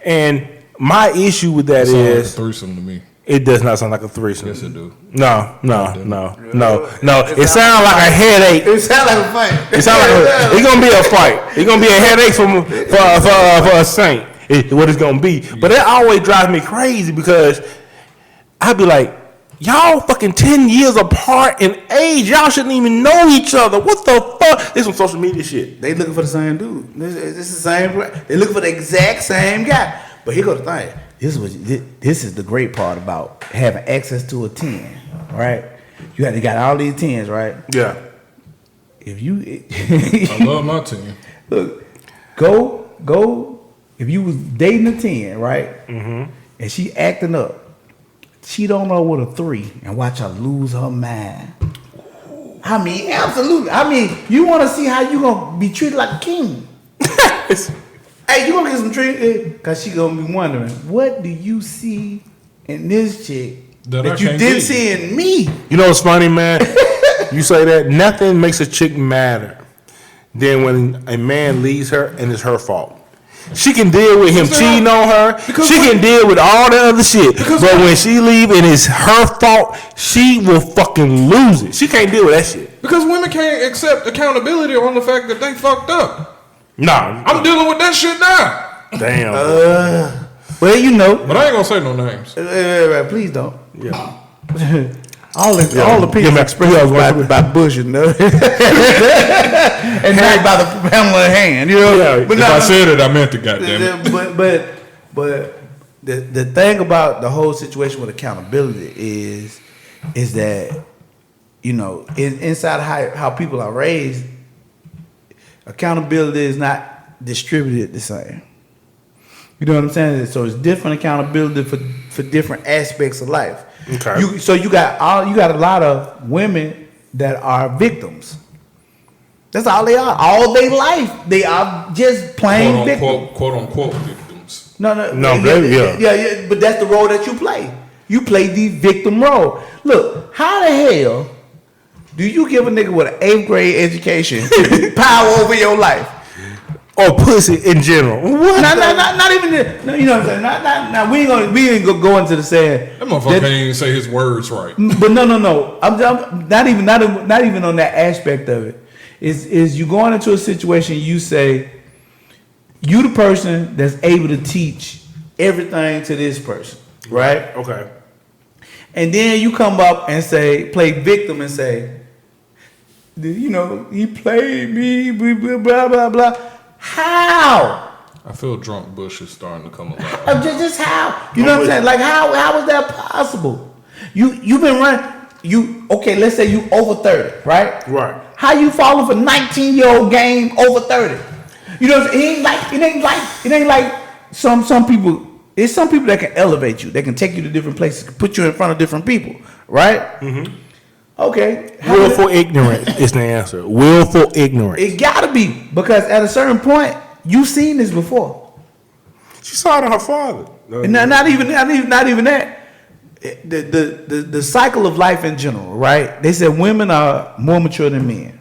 And my issue with that Sounds like a is, threesome to me. it does not sound like a threesome. Yes, it do. No. It sounds like a headache. It sounds like a fight. It sounds like it's gonna be a fight. It's gonna be a headache for a saint. What it's gonna be. But it always drives me crazy because I'd be like, y'all fucking 10 years apart in age. Y'all shouldn't even know each other. What the fuck? This some social media shit. They looking for the same dude. This is the same. They looking for the exact same guy. But here goes the thing. This is the great part about having access to a 10, right? You got all these 10s, right? Yeah. If you I love my team. look, go. If you was dating a 10, right? Mm-hmm. And she acting up, she don't know what a 3, and watch her lose her mind. I mean, absolutely. I mean, you want to see how you gonna be treated like a king. Hey, you gonna get some treatment because she gonna be wondering, what do you see in this chick That I that you can't didn't get. see in me? You know what's funny, man? You say that nothing makes a chick madder than when a man leaves her and it's her fault. She can deal with him cheating on her. She can deal with all the other shit. But when she leave and it's her fault, she will fucking lose it. She can't deal with that shit. Because women can't accept accountability on the fact that they fucked up. Nah. I'm dealing with that shit now. Damn. Well, you know, But I ain't gonna say no names. please don't. Yeah. All the opinions Yeah, expressed by Bush and not by the Pamela hand, you know. Yeah, but If I said it, I meant to, goddamn it. but the thing about the whole situation with accountability is that, you know, inside how people are raised, accountability is not distributed the same. You know what I'm saying? So it's different accountability for different aspects of life. Okay. You got a lot of women that are victims. That's all they are. All their life, they are just plain victims. Quote unquote victims. No, Yeah, but that's the role that you play. You play the victim role. Look, how the hell do you give a nigga with an 8th grade education power over your life? Or pussy in general. What? Not even the, no, you know what I'm saying? Not, we ain't gonna go into the saying. That motherfucker can't even say his words right. But no. I'm not even on that aspect of it. Is you going into a situation, you say, you the person that's able to teach everything to this person, right? Okay. And then you come up and say, play victim and say, you know, he played me, blah, blah, blah. How? I feel drunk Bush is starting to come alive. Just how? You know what I'm saying? Like how is that possible? You've been running. Okay? Let's say you over 30, right? Right. How you falling for 19-year-old game over 30? You know, it ain't like some people. It's some people that can elevate you. They can take you to different places, put you in front of different people, right? Mm-hmm. Okay. Willful ignorance is the answer. Willful ignorance. It gotta be, because at a certain point, you've seen this before. She saw it in her father. And not even that. The cycle of life in general, right? They said women are more mature than men,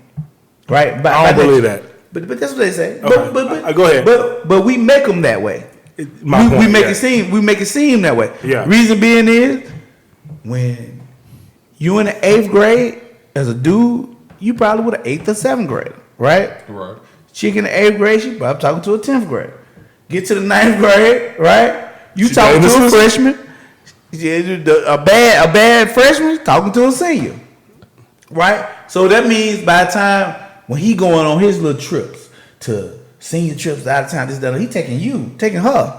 right? I don't believe that. But that's what they say. Okay. But Go ahead. But we make them that way. We make it seem that way. Yeah. Reason being is, when you in the 8th grade as a dude, you probably with an 8th or 7th grade, right? Right. Chick in the 8th grade, she probably talking to a 10th grade. Get to the 9th grade, right? You She talking to dating a a freshman. A bad freshman talking to a senior, right? So that means by the time when he going on his little trips to senior trips out of town, he taking her.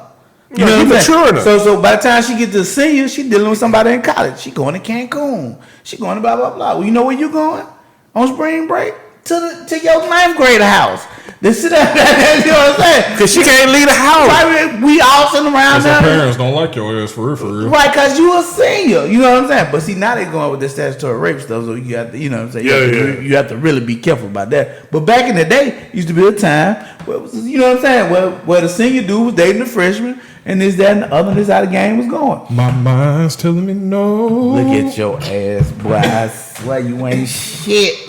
You know what I'm mature saying? enough. So by the time she get to senior, she dealing with somebody in college. She going to Cancun. She going to blah blah blah. Well, you know where you going on spring break? To your 9th grade house. They sit down, you know what I'm saying? Because she can't leave the house. Right, we all sitting around Because now. her parents don't like your ass for real. Right, because you a senior. You know what I'm saying? But see, now they're going with this statutory rape stuff, so you have to, you know what I'm saying? You have to really be careful about that. But back in the day, used to be a time where, you know what I'm saying, where the senior dude was dating the freshman, and this, that, and the other, and this how the game was going. My mind's telling me no. Look at your ass, boy. I swear you ain't shit.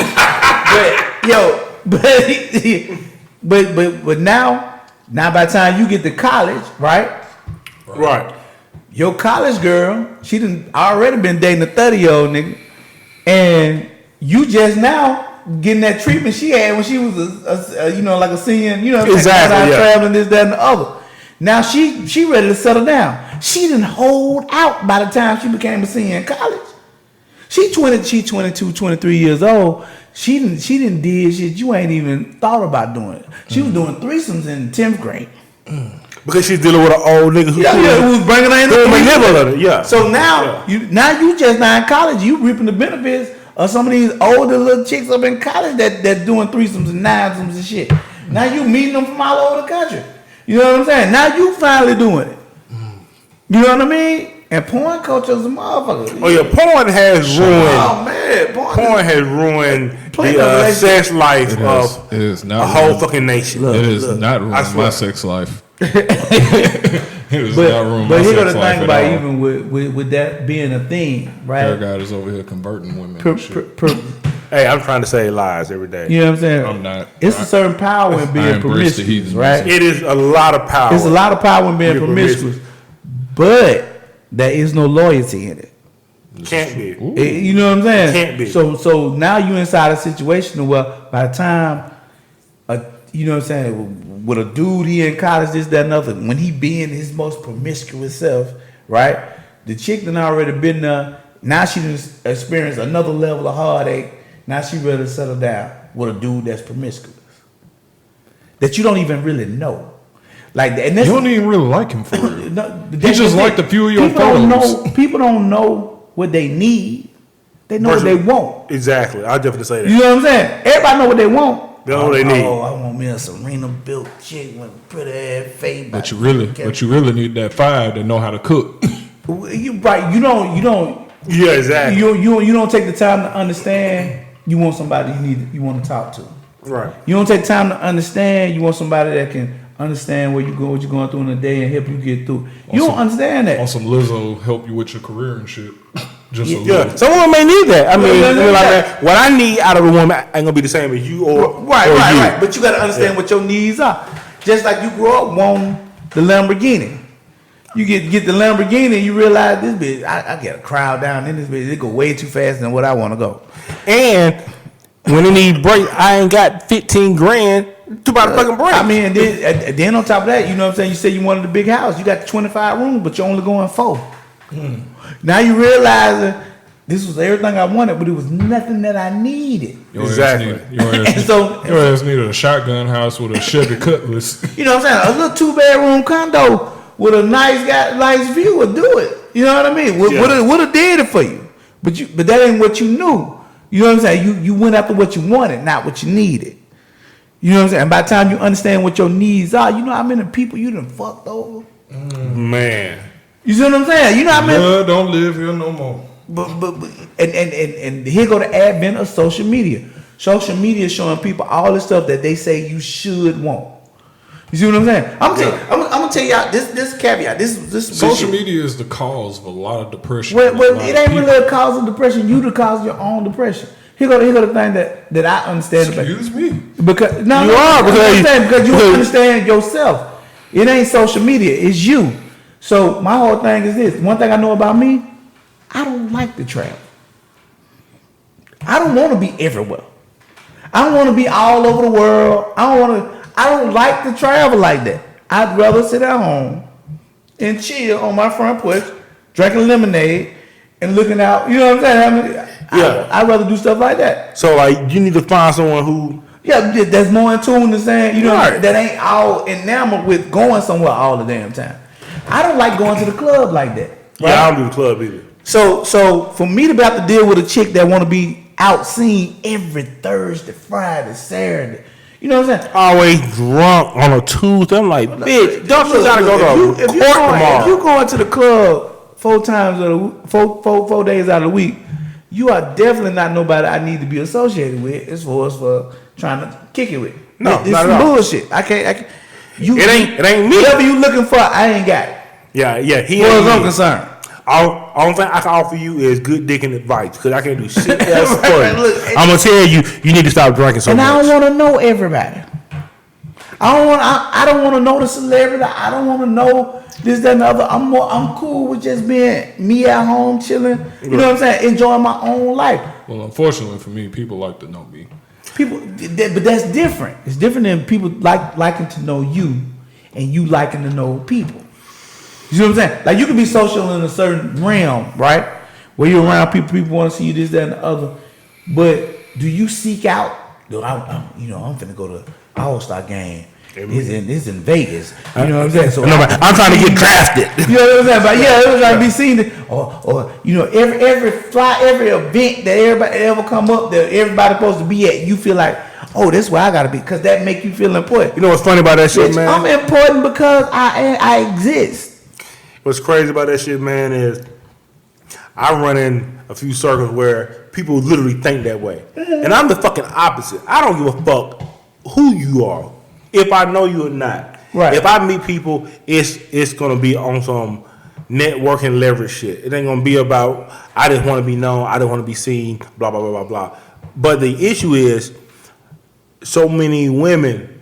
But now by the time you get to college, right? Right. Your college girl, she done already been dating a 30-year-old nigga, and you just now getting that treatment she had when she was a like a senior, you know what I'm Exactly, saying? yeah. Traveling, this, that, and the other. Now she ready to settle down. She didn't hold out by the time she became a senior in college. She 22, 23 years old. She didn't did shit you ain't even thought about doing. She was doing threesomes in 10th grade. Because she's dealing with an old nigga who who was bringing her in the manipulator. Yeah. So now you just not in college. You reaping the benefits of some of these older little chicks up in college that doing threesomes and ninesomes and shit. Now you meeting them from all over the country. You know what I'm saying? Now you finally doing it. You know what I mean? And porn culture is a motherfucker. Oh yeah, porn has ruined. Oh man, Porn has ruined Play the no sex life of It is a not whole ruined. fucking nation. It is not I ruined swear. my sex life. It is not ruined my but here's sex the life thing at about all. even with that being a thing, right? God is over here converting women. Per- and shit. per- Hey, I'm trying to save lives every day. you know what I'm saying? I'm not. It's a certain power in I being embrace the promiscuous, heathen right? It is a lot of power. There's a lot of power in being You're promiscuous, but there is no loyalty in it. Can't be. You know what I'm saying? Can't be. So now you inside a situation where by the time, you know what I'm saying, with a dude he in college, this, that, and other, when he being his most promiscuous self, right? The chick done already been there. Now she done experienced another level of heartache. Now she ready to settle down with a dude that's promiscuous that you don't even really know. Like, and You don't even really like him for real. no, He just liked a few of your photos. People don't know what they need. They know what they want. Exactly. I'll definitely say that. You know what I'm saying? Everybody know what they want. They know what they need. Oh, I want me a Serena built chick with a pretty ass face. But you really need that 5 that know how to cook. You right? You don't. Yeah, exactly. You don't take the time to understand. You want somebody you want to talk to. Right. You don't take time to understand. You want somebody that can understand what you're going through in a day and help you get through. You don't understand that. On some Lizzo help you with your career and shit. Just a Yeah, little. someone may need that. I mean, Yeah. like that. What I need out of a woman ain't gonna be the same as you or Right. you. But you got to understand what your needs are. Just like you grow up wanting the Lamborghini. You get the Lamborghini and you realize this bitch, I got a crowd down in this bitch. It go way too fast than what I want to go. And when it need break, I ain't got 15 grand to buy the fucking break. I mean, and then on top of that, you know what I'm saying? You said you wanted a big house. You got 25 rooms, but you're only going 4. Now you realizing this was everything I wanted, but it was nothing that I needed. Your Exactly. Your ass needed a shotgun house with a Chevy Cutlass. You know what I'm saying? A little 2-bedroom condo with a nice view would do it. You know what I mean? Would have did it for you. But that ain't what you knew. You know what I'm saying? You went after what you wanted, not what you needed. You know what I'm saying? And by the time you understand what your needs are, you know how many people you done fucked over? Man. You see what I'm saying? You know how many Blood don't live here no more. And here go the advent of social media. Social media is showing people all the stuff that they say you should want. You see what I'm saying? I'm gonna tell y'all this caveat. This Social bullshit. media is the cause of a lot of depression. Well, in a lot it of ain't people. really a cause of depression. You the cause of your own depression. Here go the thing that I understand. Excuse me. Because You are, because you understand yourself. It ain't social media. It's you. So my whole thing is this. One thing I know about me, I don't like to travel. I don't want to be everywhere. I don't want to be all over the world. I don't like to travel like that. I'd rather sit at home and chill on my front porch, drinking lemonade and looking out. You know what I'm saying? I'd rather do stuff like that. So like, you need to find someone who. Yeah, that's more in tune to saying, you know, Right. that ain't all enamored with going somewhere all the damn time. I don't like going to the club like that. Right? Yeah, I don't do the club either. So for me to be able to deal with a chick that want to be out seen every Thursday, Friday, Saturday, you know what I'm saying? Always drunk on a Tuesday. I'm like, bitch, don't you gotta go to a court If tomorrow? you going to the club 4 times out of four days out of the week, you are definitely not nobody I need to be associated with as far as for trying to kick it with. No, it's not some at all. bullshit. I can't. It ain't me. Whatever you looking for, I ain't got it. Yeah. He As far ain't as I'm me. concerned. Only thing I can offer you is good dick and advice because I can't do shit else for Right, you. look, I'm gonna tell you, you need to stop drinking so And I much. don't want to know everybody. I don't want to know the celebrity. I don't want to know this, that, and the other. I'm cool with just being me at home chilling. You know what I'm saying? Enjoying my own life. Well, unfortunately for me, people like to know me. People, but that's different. It's different than people liking to know you, and you liking to know people. You see what I'm saying? Like you can be social in a certain realm, right? Where you're around people want to see you this, that, and the other. But do you seek out? I'm finna go to All-Star game. It's in Vegas. You know what I'm saying? So I'm trying to get drafted. You know what I'm saying? But yeah, it was like be seen, or you know, every event that everybody ever come up that everybody's supposed to be at, you feel like, oh, that's where I gotta be, because that make you feel important. You know what's funny about that shit, man? I'm important because I exist. What's crazy about that shit, man, is I run in a few circles where people literally think that way. And I'm the fucking opposite. I don't give a fuck who you are, if I know you or not. Right. If I meet people, it's gonna be on some networking leverage shit. It ain't gonna be about, I just wanna be known, I just wanna be seen, blah, blah, blah, blah, blah. But the issue is, so many women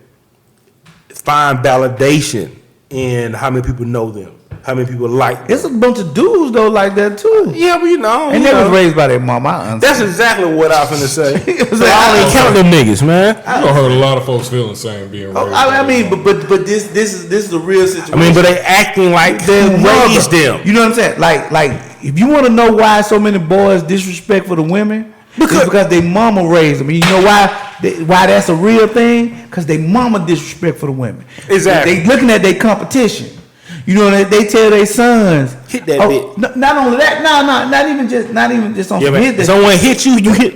find validation in how many people know them, how many people like them. It's a bunch of dudes though like that too. Yeah, but you know. And they was raised by their mom. I understand. That's exactly what I was finna say. It was So like, I don't even count them niggas, man. I don't heard a lot of folks feel the same being raised. I mean, but this is a real situation. I mean, but they acting like they raised them. You know what I'm saying? Like if you want to know why so many boys disrespectful to women, it's because they mama raised them. You know why that's a real thing? Because they mama disrespectful to women. Exactly. They looking at their competition. You know, they tell their sons, Hit that bitch. Not only that, not even just on Yeah, hit man. that. Someone hit you, you hit.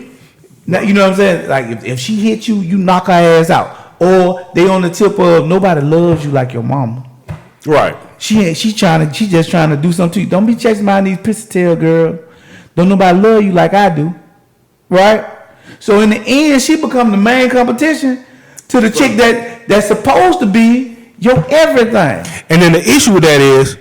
Now, you know what I'm saying? Like if she hit you, you knock her ass out. Or they on the tip of nobody loves you like your mama. Right. She just trying to do something to you. Don't be chasing behind these pissy tail girl. Don't nobody love you like I do. Right? So in the end, she become the main competition to the chick that's supposed to be your everything. And then the issue with that is,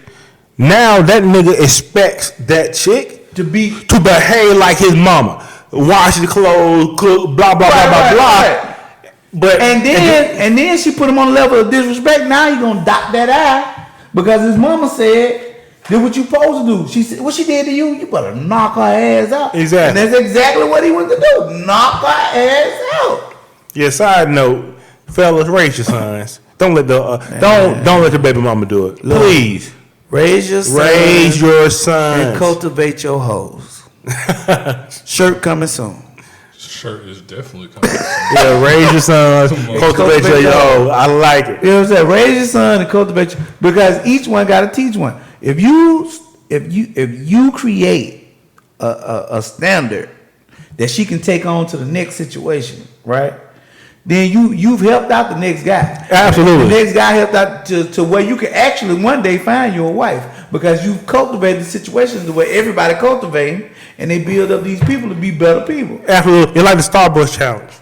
now that nigga expects that chick To be to behave like his mama. Wash the clothes, cook, blah, blah, blah, blah, blah. right. But And then she put him on a level of disrespect. Now you gonna dot that eye because his mama said, "Do what you supposed to do." She said, "What she did to you? You better knock her ass out." Exactly. And that's exactly what he went to do. Knock her ass out. yeah, side note, fellas, raise your sons. Don't let the don't let the baby mama do it. Look. Please Raise your son raise your and sons. cultivate your hoes. Shirt coming soon. Shirt is definitely coming. Yeah, raise your sons, cultivate your yo. I like it. You know what I'm saying? Raise your son and cultivate because each one got to teach one. If you create a standard that she can take on to the next situation, right? Then you've helped out the next guy. Absolutely. The next guy helped out to where you can actually one day find you a wife. because you've cultivated situations where everybody cultivating, and they build up these people to be better people. Absolutely. It's like the Starbucks challenge.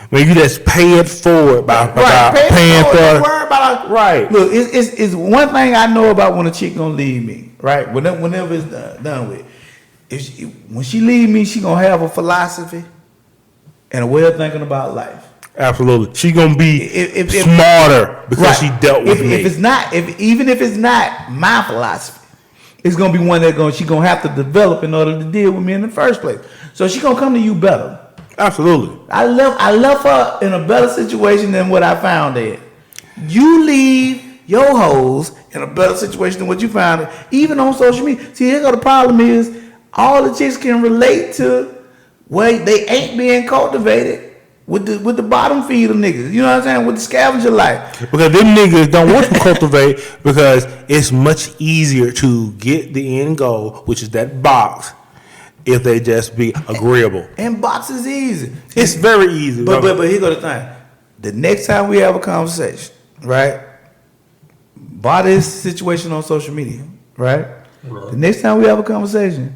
When you just pay it forward by paying for Don't worry about it. Right. Look, it's one thing I know about when a chick gonna leave me, right? Whenever it's done with. When she leave me, she gonna have a philosophy and a way of thinking about life. Absolutely. She gonna be If smarter because right. she dealt with me. If it's not, even if it's not my philosophy, it's gonna be one that she gonna have to develop in order to deal with me in the first place. So she gonna come to you better. Absolutely. I left her in a better situation than what I found her in. You leave your hoes in a better situation than what you found her, even on social media. See, here go the problem is all the chicks can relate to where they ain't being cultivated with the bottom feeder niggas. You know what I'm saying? With the scavenger life. Because them niggas don't want to cultivate because it's much easier to get the end goal, which is that box, if they just be agreeable. And box is easy. It's very easy. But here go the thing. The next time we have a conversation, right? About this situation on social media, right? The next time we have a conversation,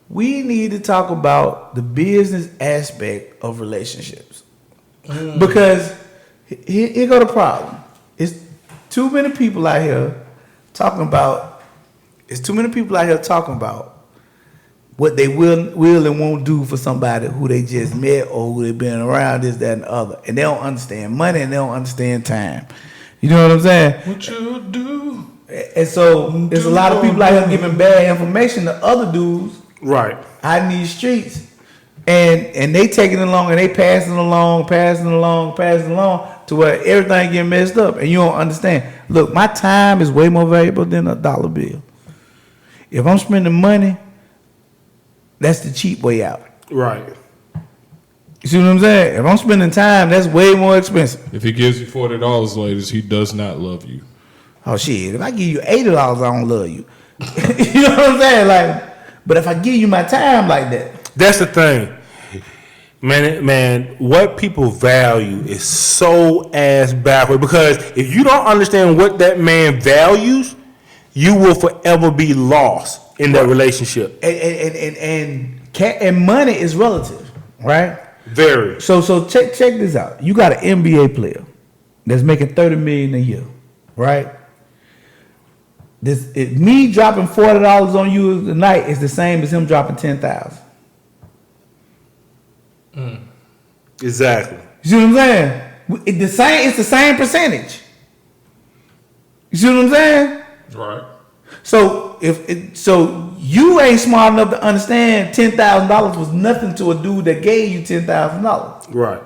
we need to talk about the business aspect of relationships. Because here go the problem. It's too many people out here talking about what they will and won't do for somebody who they just met or who they've been around, this, that, and the other. And they don't understand money and they don't understand time. You know what I'm saying? What you do? And so there's a lot of people out here giving bad information to other dudes right. out in these streets. And they taking it along and they passing along to where everything getting messed up and you don't understand. Look, my time is way more valuable than a dollar bill. If I'm spending money, that's the cheap way out. Right. You see what I'm saying? If I'm spending time, that's way more expensive. If he gives you $40, ladies, he does not love you. Oh shit! If I give you $80, I don't love you. You know what I'm saying? Like, but if I give you my time like that, that's the thing, man. What people value is so ass backward because if you don't understand what that man values, you will forever be lost in that relationship. And money is relative, right? Very. So check this out. You got an NBA player that's making $30 million a year, right? Me dropping $40 on you tonight is the same as him dropping $10,000. Exactly. You see what I'm saying? It's the same percentage. You see what I'm saying? Right. So so you ain't smart enough to understand $10,000 was nothing to a dude that gave you $10,000. Right.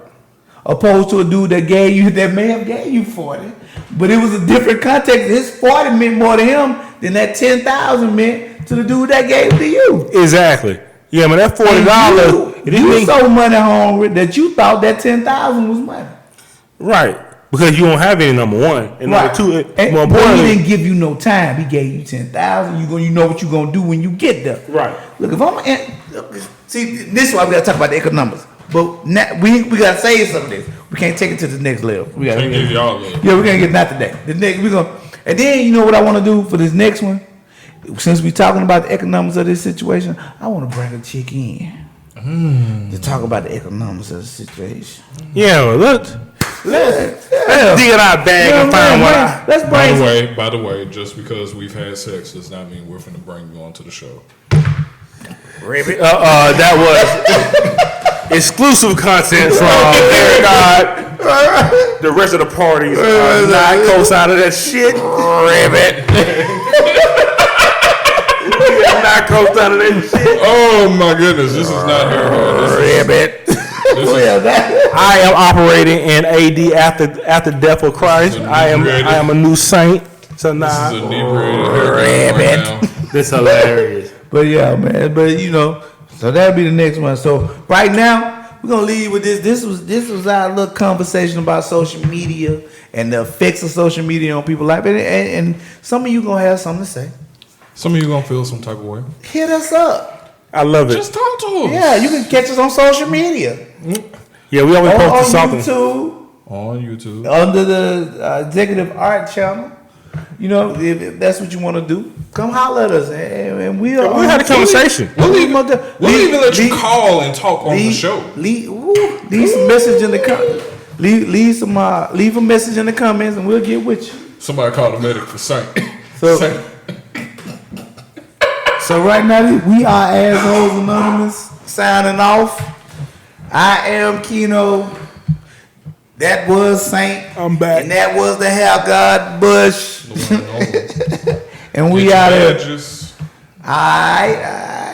Opposed to a dude that may have gave you 40, but it was a different context. His 40 meant more to him than that 10,000 meant to the dude that gave it to you. Exactly. Yeah, man, that $40. You so money hungry that you thought that 10,000 was money. Right. Because you don't have any, number one. And right. Number two, and more boy, importantly, he didn't give you no time. He gave you 10,000. You know what you're gonna do when you get there. Right. Look, if I'm see, this is why we gotta talk about the economics. But now, we gotta say some of this. We can't take it to the next level. We gotta give y'all that. Yeah, we're gonna get not today. The next we gonna, and then you know what I want to do for this next one. Since we're talking about the economics of this situation, I want to bring a chick in to talk about the economics of the situation. Yeah, let's dig in our bag and find what. Let's bring. By the way, just because we've had sex does not mean we're finna bring you onto the show. Ribbit. That was exclusive content from Eric God. The rest of the parties are not co-signing that shit. Ribbit. Not co-signing that shit. Oh my goodness, this is not her. Ribbit. I am operating in AD after death of Christ. I am a new saint. So now, this is inebriated. This hilarious. But yeah, man. But you know, so that'll be the next one. So right now, we're gonna leave with this. This was our little conversation about social media and the effects of social media on people's life. And some of you gonna have something to say. Some of you gonna feel some type of way. Hit us up. I love it. Just talk to us. Yeah, you can catch us on social media. Yeah, we always post something. YouTube, on YouTube under the Executive Art channel. You know, if that's what you want to do, come holler at us, and we'll had a conversation. We'll even let you call and talk on the show. Leave some message in the leave a message in the comments, and we'll get with you. Somebody called a medic for Saint. So right now we are Assholes Anonymous signing off. I am Keno. That was Saint. I'm back. And that was the Hair God Bush. And we out here. All right.